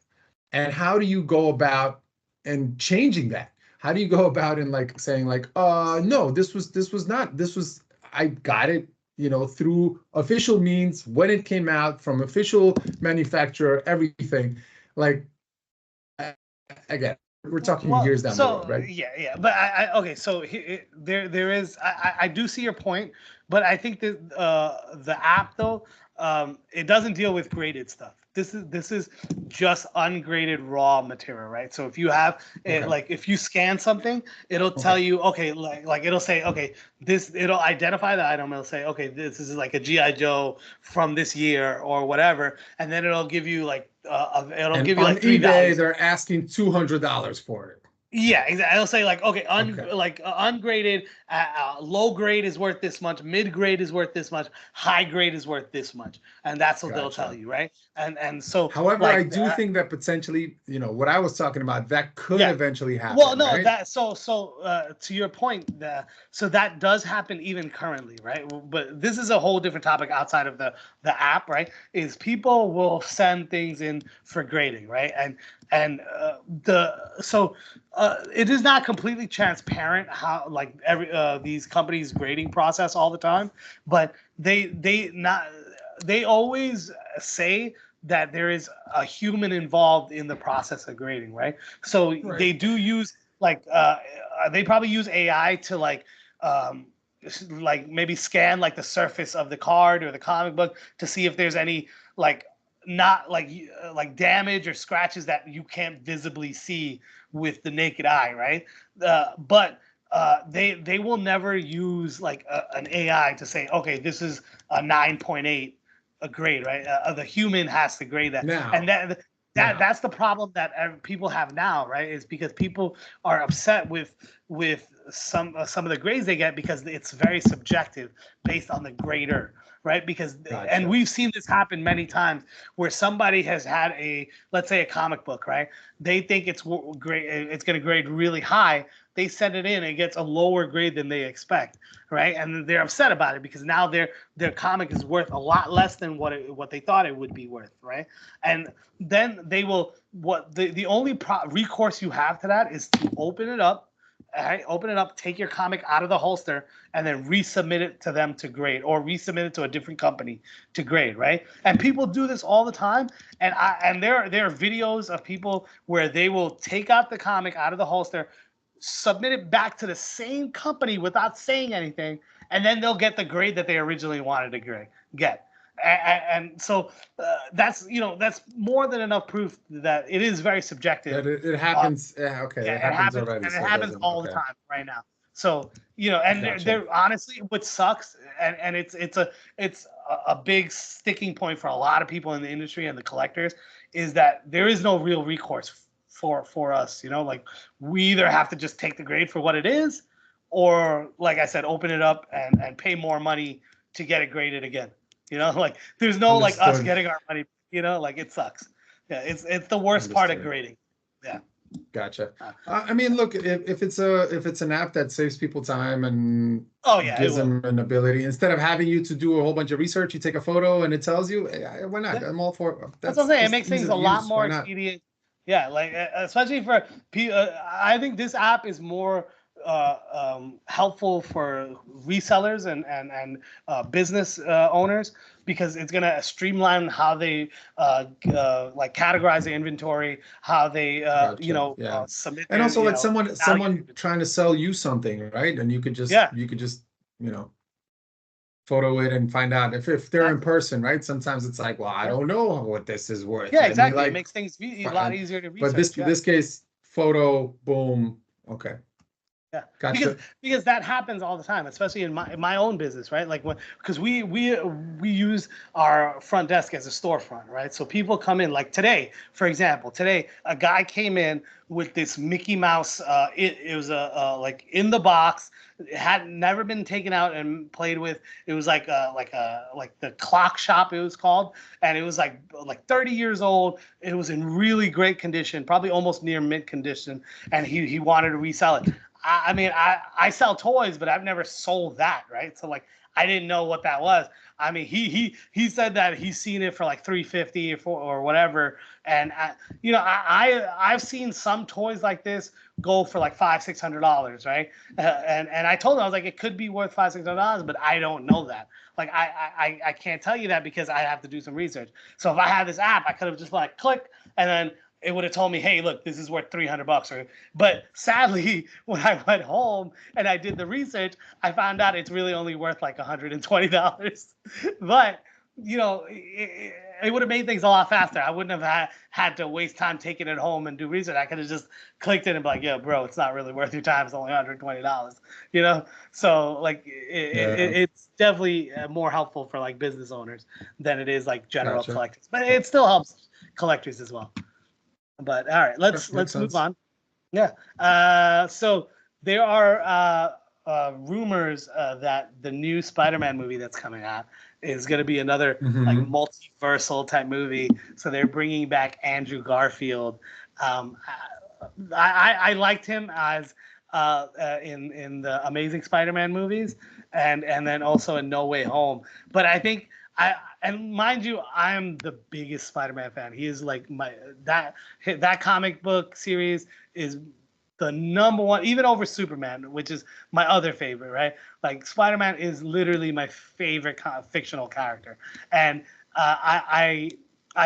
And how do you go about and changing that? How do you go about and like saying like, no, this was not, this was, I got it, through official means when it came out from official manufacturer, everything. Like, again, we're talking well, years down the road, so right? yeah, yeah, but okay, so there is, I do see your point, but I think that the app though, it doesn't deal with graded stuff. This is just ungraded raw material, right? So if you have it, Okay. like if you scan something, it'll tell Okay. you, okay, like it'll say, okay, it'll identify the item. It'll say, okay, this is like a GI Joe from this year or whatever, and then it'll give you like it'll And give you on like three eBay, values. they're asking $200 for it. Yeah, exactly. It'll say like, okay, Okay. ungraded, low grade is worth this much, mid grade is worth this much, high grade is worth this much, and that's what they'll tell Gotcha. you, right? And so However, I like, do think that potentially, what I was talking about, that could yeah. eventually Well, happen, no, right? that to your point, so that does happen even currently, right? But this is a whole different topic outside of the app, right? Is people will send things in for grading, right? And it is not completely transparent how like every these companies grading process all the time, but they always say that there is a human involved in the process of grading, right? So Right. they do use like they probably use AI to um, like maybe scan like the surface of the card or the comic book to see if there's any like not like damage or scratches that you can't visibly see with the naked eye, right? But they will never use like an AI to say, okay, this is a 9.8 a grade, right? The human has to grade that, and Now, that's the problem that people have now, right? Is because people are upset with some of the grades they get because it's very subjective based on the grader, right? Because and gotcha. we've seen this happen many times where somebody has had a, let's say, a comic book, right? They think it's great, it's going to grade really high. They send it in, it gets a lower grade than they expect, right? And they're upset about it because now their comic is worth a lot less than what they thought it would be worth, right? And then they will the only recourse you have to that is to open it up. All right, open it up, take your comic out of the holster, and then resubmit it to them to grade, or resubmit it to a different company to grade, right? And people do this all the time. And there are videos of people where they will take out the comic out of the holster, submit it back to the same company without saying anything, and then they'll get the grade that they originally wanted to get. And so that's that's more than enough proof that it is very subjective. That it Uh, happens. Yeah, okay, yeah, it it happens happens, already, and it so it happens doesn't. all the Okay, time right now. So and gotcha. they're honestly what sucks, and it's a big sticking point for a lot of people in the industry and the collectors is that there is no real recourse for us. Like we either have to just take the grade for what it is, or like I said, open it up and pay more money to get it graded again. Like there's no like us Understood. getting our money. Like it sucks. Yeah, it's the worst part of Understood. grading. Yeah. Gotcha. Uh, I mean, look, if it's an app that saves people time and oh yeah, it gives will. them an ability, instead of having you to do a whole bunch of research, you take a photo and it tells you, why not? Yeah, I'm all for that's what I'm that's saying. It just makes ease things of a lot use. more Why not? expedient. Yeah, like especially for I think this app is more helpful for resellers and business owners because it's gonna streamline how they like categorize the inventory, how they Gotcha. Yeah. submit And their also like value someone inventory. trying to sell you something, right? And Yeah, you could just, you know, photo it and find out if they're in exactly. person, right? Sometimes it's like, well, I Yeah, don't know what this is worth. yeah, Let me exactly. It like makes things a lot find, easier to but research. Yeah. this case, photo, boom. Okay. Yeah, because Gotcha. because that happens all the time, especially in my own business, right? Like when because we use our front desk as a storefront, right? So people come in like today, for example, today a guy came in with this Mickey Mouse. It was like in the box. It had never been taken out and played with. It was like the clock shop it was called, and it was like 30 years old. It was in really great condition, probably almost near mint condition, and he wanted to resell it. I mean, I sell toys, but I've never sold that, right? So like, I didn't know what that was. I mean, he said that he's seen it for like 350 or whatever, and I've seen some toys like this go for like $500-600, right? And I told him I was like, it could be worth $500-600, but I don't know that. Like I can't tell you that because I have to do some research. So if I had this app, I could have just like click and then it would have told me, hey, look, this is worth $300. But sadly, when I went home and I did the research, I found out it's really only worth like $120. But it would have made things a lot faster. I wouldn't have had to waste time taking it home and do research. I could have just clicked it and be like, yeah, bro, it's not really worth your time. It's only $120. So like Yeah. it's definitely more helpful for like business owners than it is like general Gotcha. collectors. But it still helps collectors as well. But all right, Okay, makes let's move sense. on. Yeah. So there are rumors that the new Spider-Man movie that's coming out is going to be another like Hmm. multiversal type movie. So they're bringing back Andrew Garfield. Um, I liked him as in the Amazing Spider-Man movies, and then also in No Way Home. But I think and mind you, I'm the biggest Spider-Man fan. He is like that comic book series is the number one, even over Superman, which is my other favorite, right? Like Spider-Man is literally my favorite fictional character, and I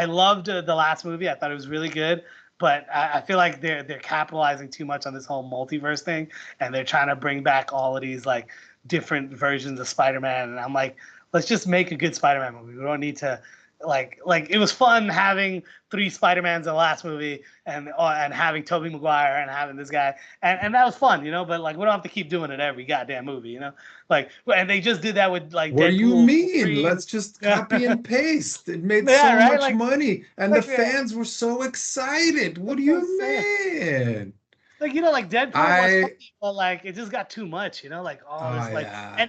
loved the last movie. I thought it was really good. but I feel like they're capitalizing too much on this whole multiverse thing, and they're trying to bring back all of these like different versions of Spider-Man. And I'm like, let's just make a good Spider-Man movie. We don't need to like it was fun having 3 Spider-Mans in the last movie, and having Tobey Maguire and having this guy, and that was fun, you know. But like we don't have to keep doing it every goddamn movie, you know. Like, and they just did that with like What do you Deadpool mean? 3. Let's just copy and paste. It made Yeah, so right. much Like, money, and the yeah, fans were so excited. What do that's what I'm you saying. mean? Like, you know, like Deadpool was I funny, but like it just got too much, you know, like all oh this like yeah.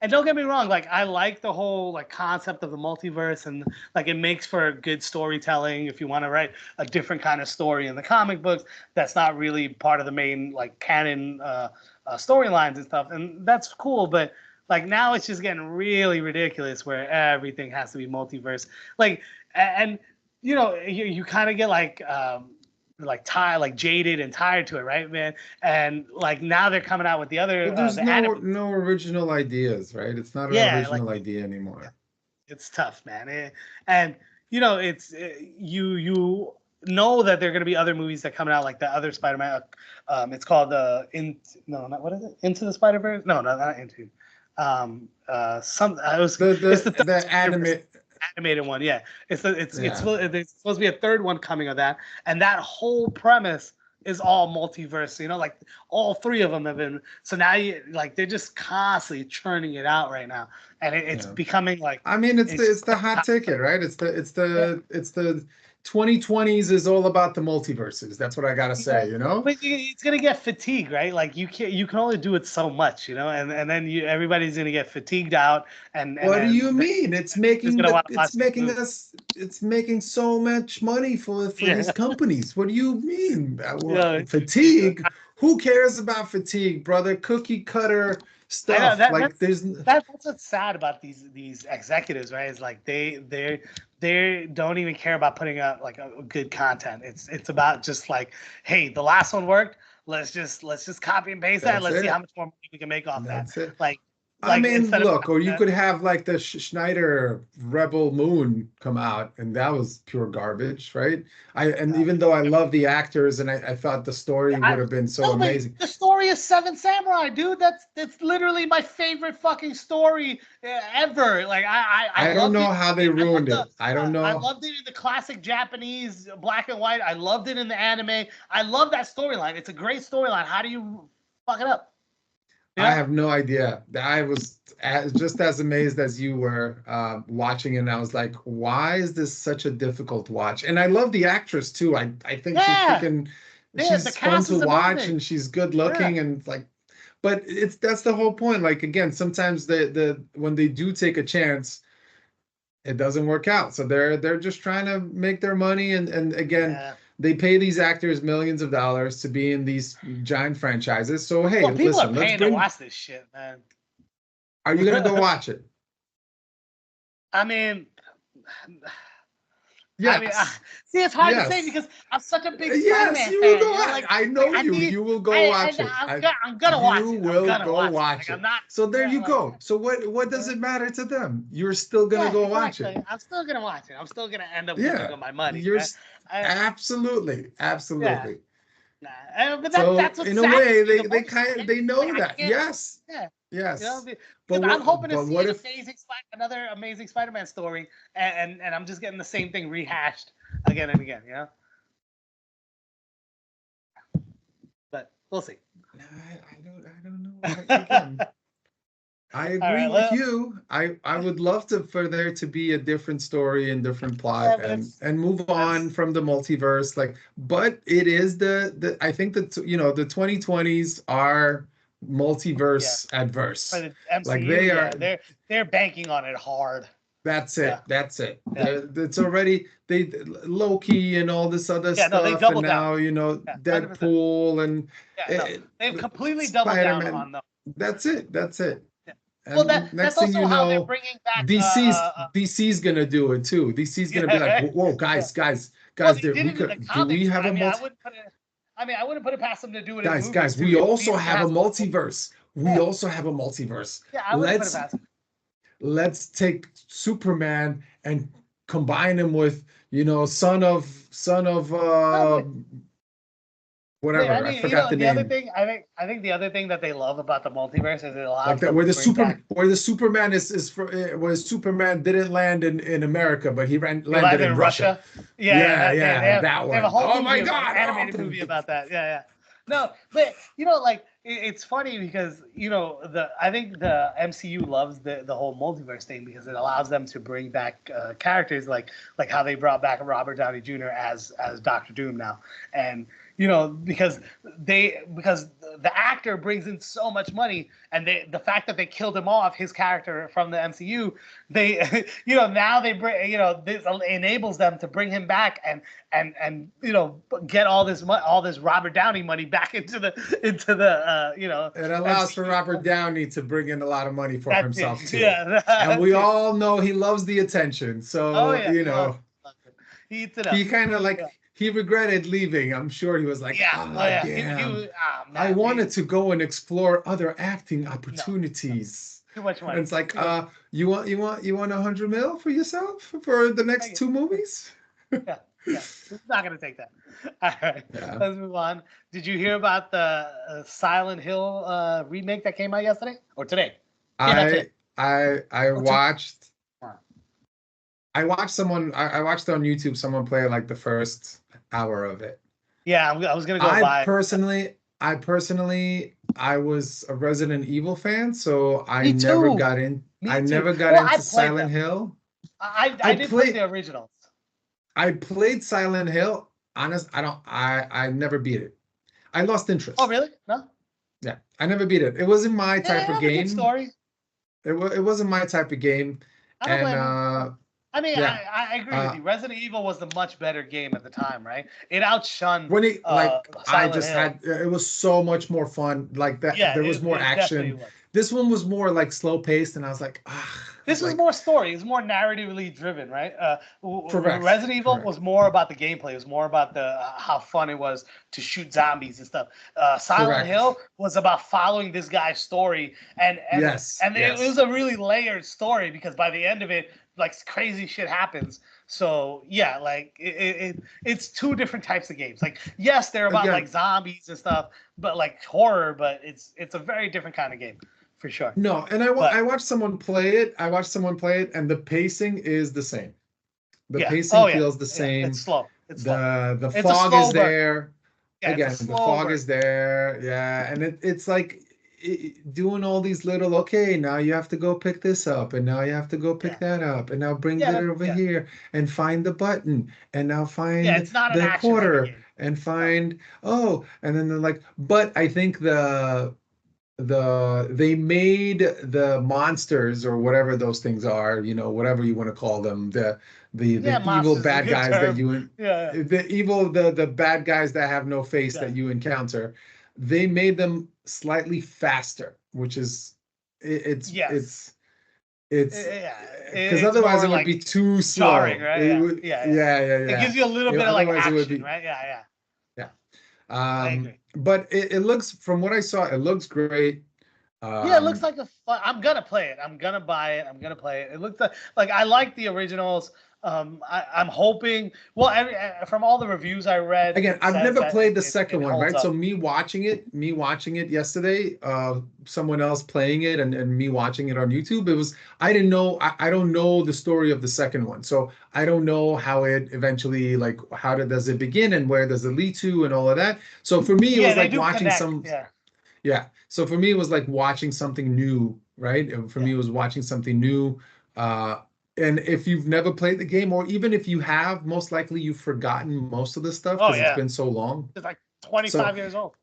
and don't get me wrong, like I like the whole like concept of the multiverse, and like it makes for good storytelling if you want to write a different kind of story in the comic books that's not really part of the main like canon storylines and stuff, and that's cool. But like now it's just getting really ridiculous where everything has to be multiverse, like and you know you kind of get like tired, like jaded and tired to it, right, man? And like now they're coming out with the other But there's the anime. no original ideas, right? It's not an Yeah, like original idea anymore. it's tough, man. And you know, it's you know that there are going to be other movies that coming out, like the other Spider-Man. It's called in no, not what is it? Into the Spider-Verse? No, not into. Some I was it's The anime. animated one. Yeah, it's Yeah. there's supposed to be a third one coming of that, and that whole premise is all multiverse. You know, like all 3 of them have been. So now you like they're just constantly churning it out right now, and it's Yeah. becoming like I mean, it's the hot ticket, right? It's the 2020s is all about the multiverses. That's what I gotta yeah. say, you know? But it's gonna get fatigued, right? Like you can only do it so much, you know, and then everybody's gonna get fatigued out, and What do you then mean? It's just making gonna want to watch it's the making movie. us it's making so much money for these Yeah, companies. What do you mean? yeah. Fatigue? Who cares about fatigue, brother? Cookie cutter I know stuff. Like there's that's what's sad about these executives, right? Is like they don't even care about putting out like a good content. It's about just like, hey, the last one worked. Let's just copy and paste that. And that's let's see how it. much more money we can make off that. That's it. Like I mean, instead of look, or you could have like the Schneider Rebel Moon come out, and that was pure garbage, right? And even though I love the actors, and I thought the story would have been so no, but amazing. the story is Seven Samurai, dude. That's literally my favorite fucking story ever. Like I don't loved know it. how they I loved ruined it. I don't I know. loved it in the classic Japanese black and white. I loved it in the anime. I love that storyline. It's a great storyline. How do you fuck it up? I Yeah. have no idea. I was just as amazed as you were watching it. And I was like, why is this such a difficult watch? And I love the actress too. I think Yeah. Yeah. The she's fun cast to is watch amazing. and she's good Yeah. looking and like, but that's the whole point. Like again, sometimes the when they do take a chance, it doesn't work out. So they're just trying to make their money and again, Yeah. they pay these actors millions of dollars to be in these giant franchises. So hey, Well, people are listen, let's paying to bring. watch this shit, man. Are you gonna go watch it? I mean, Yes. see, it's hard to say Yes. because I'm such a big Yes, Spider-Man you will fan. go You know, watch. I know I you. need, You will go watch it. I'm gonna watch You it. I'm will gonna go watch it. watch Like I'm it. not. So there Yeah, you like, go. So what does it matter to them? You're still gonna yeah, go watch it. exactly. I'm still gonna watch it. I'm still gonna end up giving Yeah. them my money. You're Right? absolutely, Yeah. absolutely. Nah, but So that's what's in a sad to way, me the they most, kind of right? they Like know I that. can't. Yes. Yeah. You know, Yes. But because I'm hoping to see what an if another amazing Spider-Man story, and I'm just getting the same thing rehashed again and again. You know. But we'll see. I don't know. Again, I All agree right. with Well, you. I would love to for there to be a different story and different yeah, plot but and move on that's from the multiverse. Like, but it is the I think that the 2020s are yeah multiverse for adverse. the Like MCU. they Yeah, are. they're banking on it hard. That's Yeah, it. That's it. yeah, It's already they Loki and all this other yeah. No, they stuff, and doubled down. now Yeah, 100%. Deadpool and Yeah, no, it, they've completely doubled down Spider-Man. on them. That's it. That's it. Yeah. Well, And that's next thing also you how they're know, bringing back. DC's gonna do it too. DC's gonna be Yeah, like, right. whoa, Yeah. guys, Well, they did we it in the could do we comics. have a multi I wouldn't put it past them to do it in movies guys, too. we You know, also DC have a has. multiverse. We Yeah, also have a multiverse. yeah. I wouldn't put it Let's past them. let's take Superman and combine him with, you know, son of Yeah, I whatever. I mean, forgot the the other name. thing I think the other thing that they love about the multiverse is it Like allows that, them where to the bring super, back. where the Superman is for, where Superman didn't land in America, but he They landed live in in Russia. Russia. Yeah, Yeah, that they yeah, have that they have a one. whole Oh my movie, God! animated movie about that. Yeah, yeah. No, but like it's funny because I think the MCU loves the whole multiverse thing because it allows them to bring back characters like how they brought back Robert Downey Jr. as Doctor Doom now, and because the actor brings in so much money, and the fact that they killed him off, his character from the MCU, they now they bring this enables them to bring him back and get all this Robert Downey money back into the It allows for MCU. Robert Downey to bring in a lot of money for That's himself it. too. Yeah, And we that's it. all know he loves the attention. Oh So, yeah, he loves it. He eats it he up. kind of Yeah, like, he regretted leaving. I'm sure he was like, yeah. Oh ah, yeah. He damn. was. Ah I man, wanted to go and explore other acting no, opportunities. too much And money. it's like, Too much. you want 100 mil for yourself for the next two movies? Yeah, yeah. It's not gonna take that. All right, Yeah. let's move on. Did you hear about the Silent Hill remake that came out yesterday or today? Yeah, no, today. I Oh, today. watched I watched on YouTube someone play like the first hour of it. Yeah, I was gonna go I buy. personally, I was a Resident Evil fan, so Me too. I Me too. never got Well, I into played Silent them. Hill. I I did play played the originals. I played Silent Hill. Honest, I never beat it. I lost Oh, interest. really? No. Yeah, I never beat it. It wasn't my Yeah, type it of has a good game. story. It wasn't my type of game. I don't And blame you. I mean, yeah. I agree with Uh you. Resident Evil was the much better game at the time, right? It outshone when it like I Silent just Hill. had it was so much more fun. Like that Yeah, there was more it definitely action. was. This one was more like slow paced, and I was like, ah, This was like more story. It's more narratively driven, right? correct, Resident Evil correct, was more about the gameplay. It was more about the how fun it was to shoot zombies and stuff. Silent correct. Hill was about following this guy's story, and and Yes, and it was yes. a really layered story because by the end of it, like crazy shit happens. So yeah, like it's two different types of games. Like yes, they're about like Again, zombies and stuff, but like horror. But it's a very different kind of game, for sure. no, and But I watched someone play it. I watched someone play it, and the pacing is the same. The yeah. pacing Oh yeah. feels the Yeah. It's same. slow. It's slow. The It's a fog is slow burn. there. Yeah, it's a Again, the slow fog burn. is there. Yeah, and it's like doing all these little, okay, now you have to go pick this up, and now you have to go pick Yeah. that up, and now bring Yeah. that over Yeah. here and find the button, and now Yeah. find It's not an the action heavy quarter game. and No. find, oh, and then they're like, but I think they made the monsters or whatever those things are, whatever you want to call them, Yeah, the evil monsters is a bad good guys that term. you Yeah. the bad guys that have no face Yeah. that you encounter, they made them slightly faster, which is Yes. it's Yeah. because It's otherwise more it would be like too jarring, slow. right? It Yeah. would, Yeah. Yeah. yeah, yeah, It yeah. gives you a little bit of like Otherwise it would action, be, right? Yeah. Yeah. yeah. I agree. But it looks, from what I saw, it looks great. Yeah, it looks Um, like a fun. I'm gonna play it. I'm gonna buy it. I'm gonna play it. It looks like I like the originals. I'm hoping. Well, from all the reviews I read, Again, it I've says never that played the it second one, holds right? So up. me watching it yesterday, someone else playing it, and me watching it on YouTube, I didn't know, I don't know the story of the second one. So I don't know how it eventually, like, does it begin and where does it lead to and all of that. So for me, it Yeah, was they like do watching connect. Yeah. yeah. So for me, it was like watching something new, right? For Yeah. me, it was watching something new. Uh, and if you've never played the game, or even if you have, most likely you've forgotten most of the stuff Oh because it's yeah. been so long. It's like So 25 years old.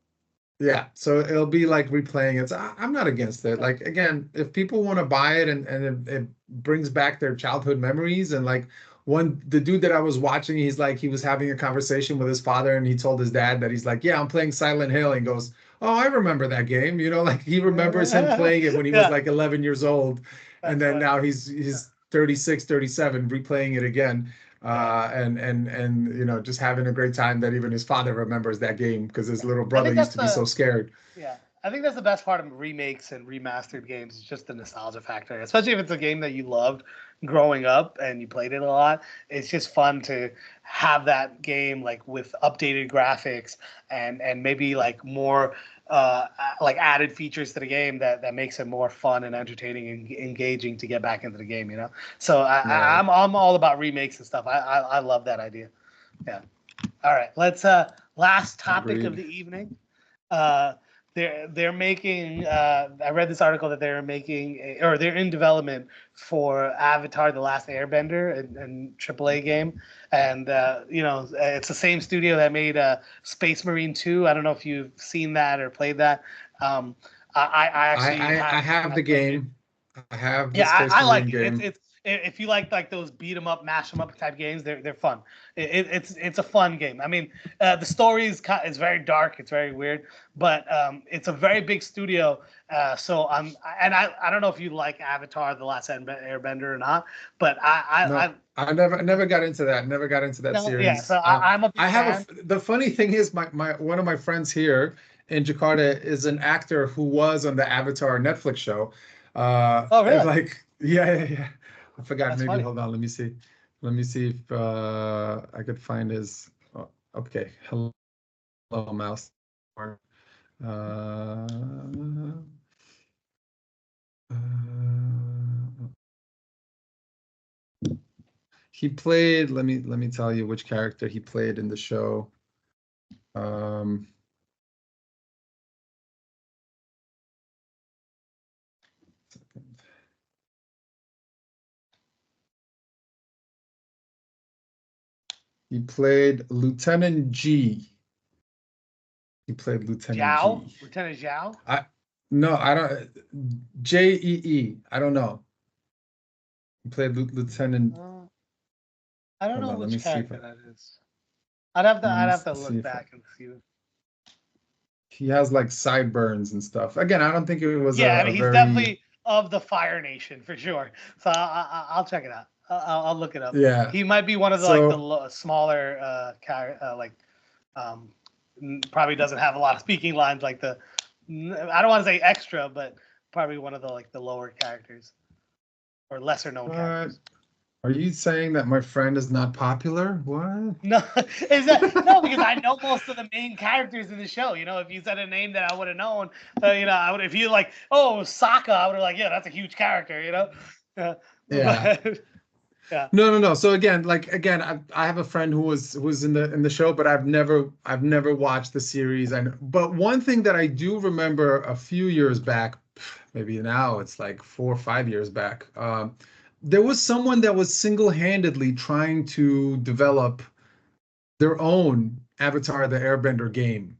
yeah, so it'll be like replaying it. So I'm not against it. Yeah. Like, again, if people want to buy it, and it brings back their childhood memories, and like the dude that I was watching, he was having a conversation with his father, and he told his dad that he's like, yeah, I'm playing Silent Hill, and he goes, oh, I remember that game. Like he remembers him playing it when he was Yeah. like 11 years old, and That's then funny. now Yeah. he's 36, 37, replaying it again. Yeah. And just having a great time, that even his father remembers that game because his little I brother think used that's to be so scared. yeah. I think that's the best part of remakes and remastered games is just the nostalgia factor, especially if it's a game that you loved growing up and you played it a lot. It's just fun to have that game like with updated graphics and maybe like more like added features to the game that makes it more fun and entertaining and engaging to get back into the game. You know, so Right. I'm all about remakes and stuff. I love that idea. Yeah. All right. Let's last topic of Agreed. the evening. Uh, they're making. I read this article that they're making, or they're in development for Avatar: The Last Airbender and AAA game, and you know it's the same studio that made Space Marine 2. I don't know if you've seen that or played that. I actually I have. have the game. I have the Yeah, Space I like Marine it. game. It's if you like those beat 'em up, mash 'em up type games, they're fun. It's a fun game. I mean, the story is very dark. It's very weird, but it's a very big studio. So I don't know if you like Avatar: The Last Airbender or not, but No, I never got into that. Never got into that no, yeah. So series. I'm a big I have fan. the funny thing is my one of my friends here in Jakarta is an actor who was on the Avatar Netflix show. Oh, And really? like yeah. I forgot. That's Maybe funny. hold on. Let me see. Let me see if I could find his. Oh, okay. Hello, mouse. Uh, uh, he played. Let me tell you which character he played in the show. Um, he played Lieutenant G. He played Lieutenant Zhao, G. Lieutenant Zhao. I no, I don't. JEE. I don't know. He played Lieutenant. Uh, I don't Hold know on. Let which me see if character that is. I'd have to see look if back and see. he has like sideburns and stuff. Again, I don't think it was Yeah, I a mean, he's very definitely of the Fire Nation for sure. So I'll check it out. I'll look it up. yeah. He might be one of the like the So smaller like um, probably doesn't have a lot of speaking lines like the I don't want to say extra, but probably one of the like the lower characters or lesser known what? characters. Are you saying that my friend is not popular? What? No, is that no? Because I know most of the main characters in the show. You know, if you said a name that I would have known, you know, I would. If you like, oh, Sokka, I would have like, yeah, that's a huge character. You know, Yeah. but yeah, No. So again, I have a friend who was in the show, but I've never watched the series. But one thing that I do remember a few years back, maybe now it's like 4 or 5 years back, there was someone that was single-handedly trying to develop their own Avatar the Airbender game.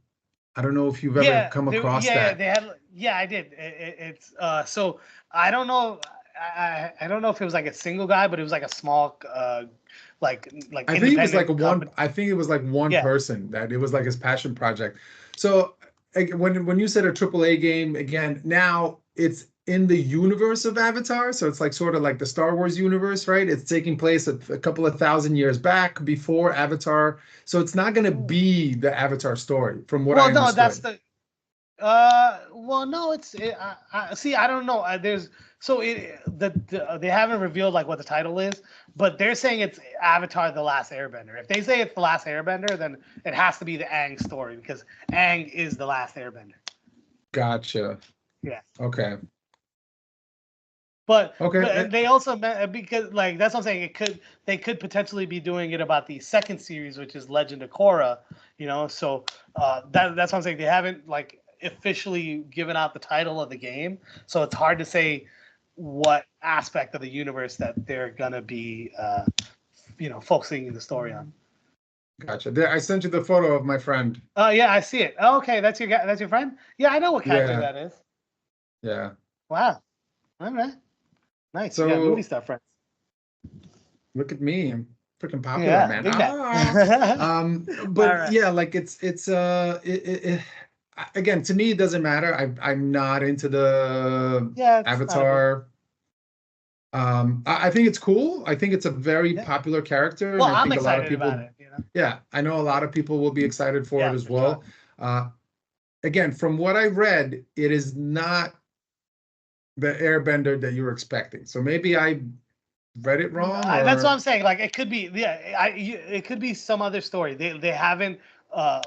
I don't know if you've ever come across yeah, that. they had, yeah, I did. It's so I don't know, I don't know if it was like a single guy, but it was like a small, like I think it was like independent company. I think it was like one Yeah, person that it was like his passion project. So when you said a AAA game, again, now it's in the universe of Avatar, so it's like sort of like the Star Wars universe, right? It's taking place a couple of thousand years back before Avatar, so it's not going to be the Avatar story, from what I well, no, that's understood. the well, no, see, I don't know. There's so they haven't revealed like what the title is, but they're saying it's Avatar: The Last Airbender. If they say it's The Last Airbender, then it has to be the Aang story because Aang is the last Airbender. Gotcha. Yeah, Okay. but Okay. they also meant because like that's what I'm saying. They could potentially be doing it about the second series, which is Legend of Korra. You know, so that's what I'm saying. They haven't like officially given out the title of the game, so it's hard to say what aspect of the universe that they're gonna be, focusing the story on. Gotcha. There, I sent you the photo of my friend. Oh yeah, I see it. Oh, okay, that's your guy. That's your friend. Yeah, I know what character Yeah. that is. Yeah. Wow. All right. Nice. You got movie So star friends. look at me. I'm freaking popular, Yeah, man. big man. All But right. yeah, like again, to me it doesn't matter. I'm not into the Yeah, it's not a big. Avatar. I think it's cool. I think it's a very Yeah. popular character, and Well, I I'm think a lot of excited about people, it. yeah, I know a lot of people will be excited for it Yeah, as for sure. well. Uh, again, from what I read, it is not the Airbender that you were expecting. So maybe I read it wrong, That's what or I'm saying. Like it could be, yeah, it could be some other story. They haven't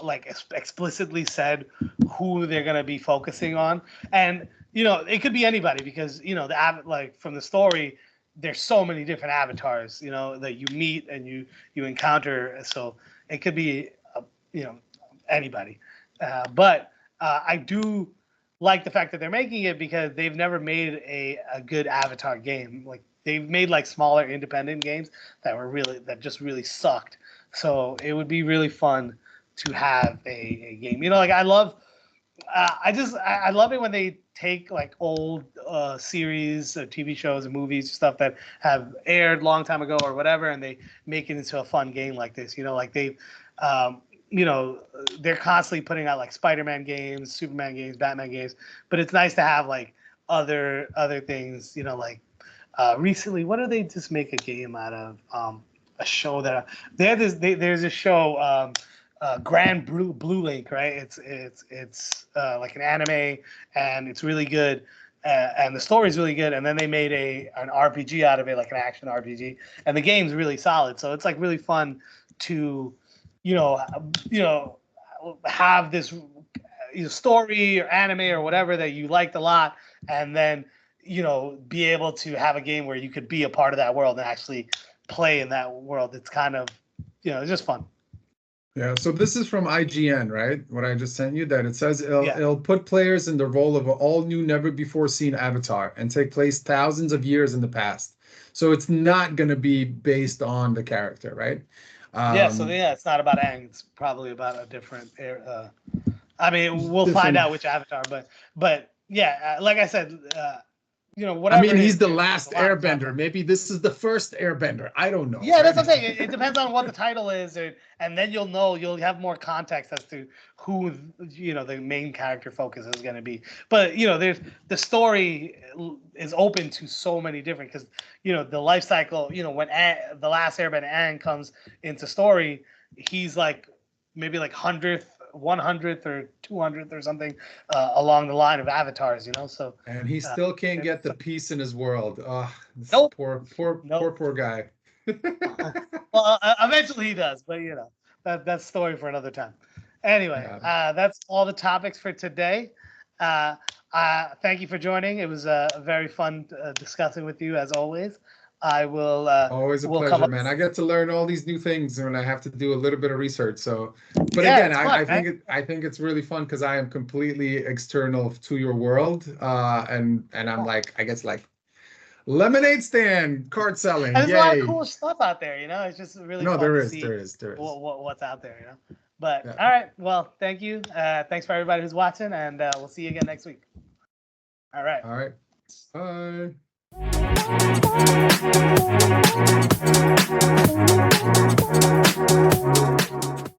like explicitly said who they're gonna be focusing on, and it could be anybody because like from the story, there's so many different avatars that you meet and you encounter. So it could be you know anybody, but I do like the fact that they're making it because they've never made a good Avatar game. Like they've made like smaller independent games that just really sucked. So it would be really fun to have a game. Like I love I love it when they take like old series or TV shows and movies, stuff that have aired long time ago or whatever, and they make it into a fun game like this. Like they, um, they're constantly putting out like Spider-Man games, Superman games, Batman games, but it's nice to have like other things. Like recently, what did they just make a game out of? A show that there's a show. Grand Blue Link, right? It's like an anime, and it's really good, and the story's really good. And then they made an RPG out of it, like an action RPG, and the game's really solid. So it's like really fun to, you know, have this story or anime or whatever that you liked a lot, and then be able to have a game where you could be a part of that world and actually play in that world. It's kind of it's just fun. Yeah, so this is from IGN, right? What I just sent you, that it says it'll put players in the role of an all-new, never-before-seen avatar and take place thousands of years in the past. So it's not going to be based on the character, right? It's not about Aang. It's probably about a different. I mean, we'll find out which avatar, but yeah, like I said, whatever. I mean, he's the last Airbender. Maybe this is the first Airbender. I don't know. Yeah, that's what I'm saying. It depends on what the title is, and then you'll have more context as to who the main character focus is going to be. But there's the story is open to so many different because the life cycle. When the last Airbender Aang comes into story, he's like maybe like 100th or 200th or something along the line of avatars, so and he still can't get the peace in his world. Nope. Poor guy. Well, eventually he does, but that's story for another time. Anyway, that's all the topics for today. Thank you for joining. It was very fun discussing with you as always. I will always a pleasure, man. I get to learn all these new things when I have to do a little bit of research. So, but again, I think it's really fun because I am completely external to your world, and I'm like, I guess like lemonade stand, card selling. And there's a lot of cool stuff out there. It's just really fun there to is see there is what's out there. But all right, well, thank you. Thanks for everybody who's watching, and we'll see you again next week. All right. Bye.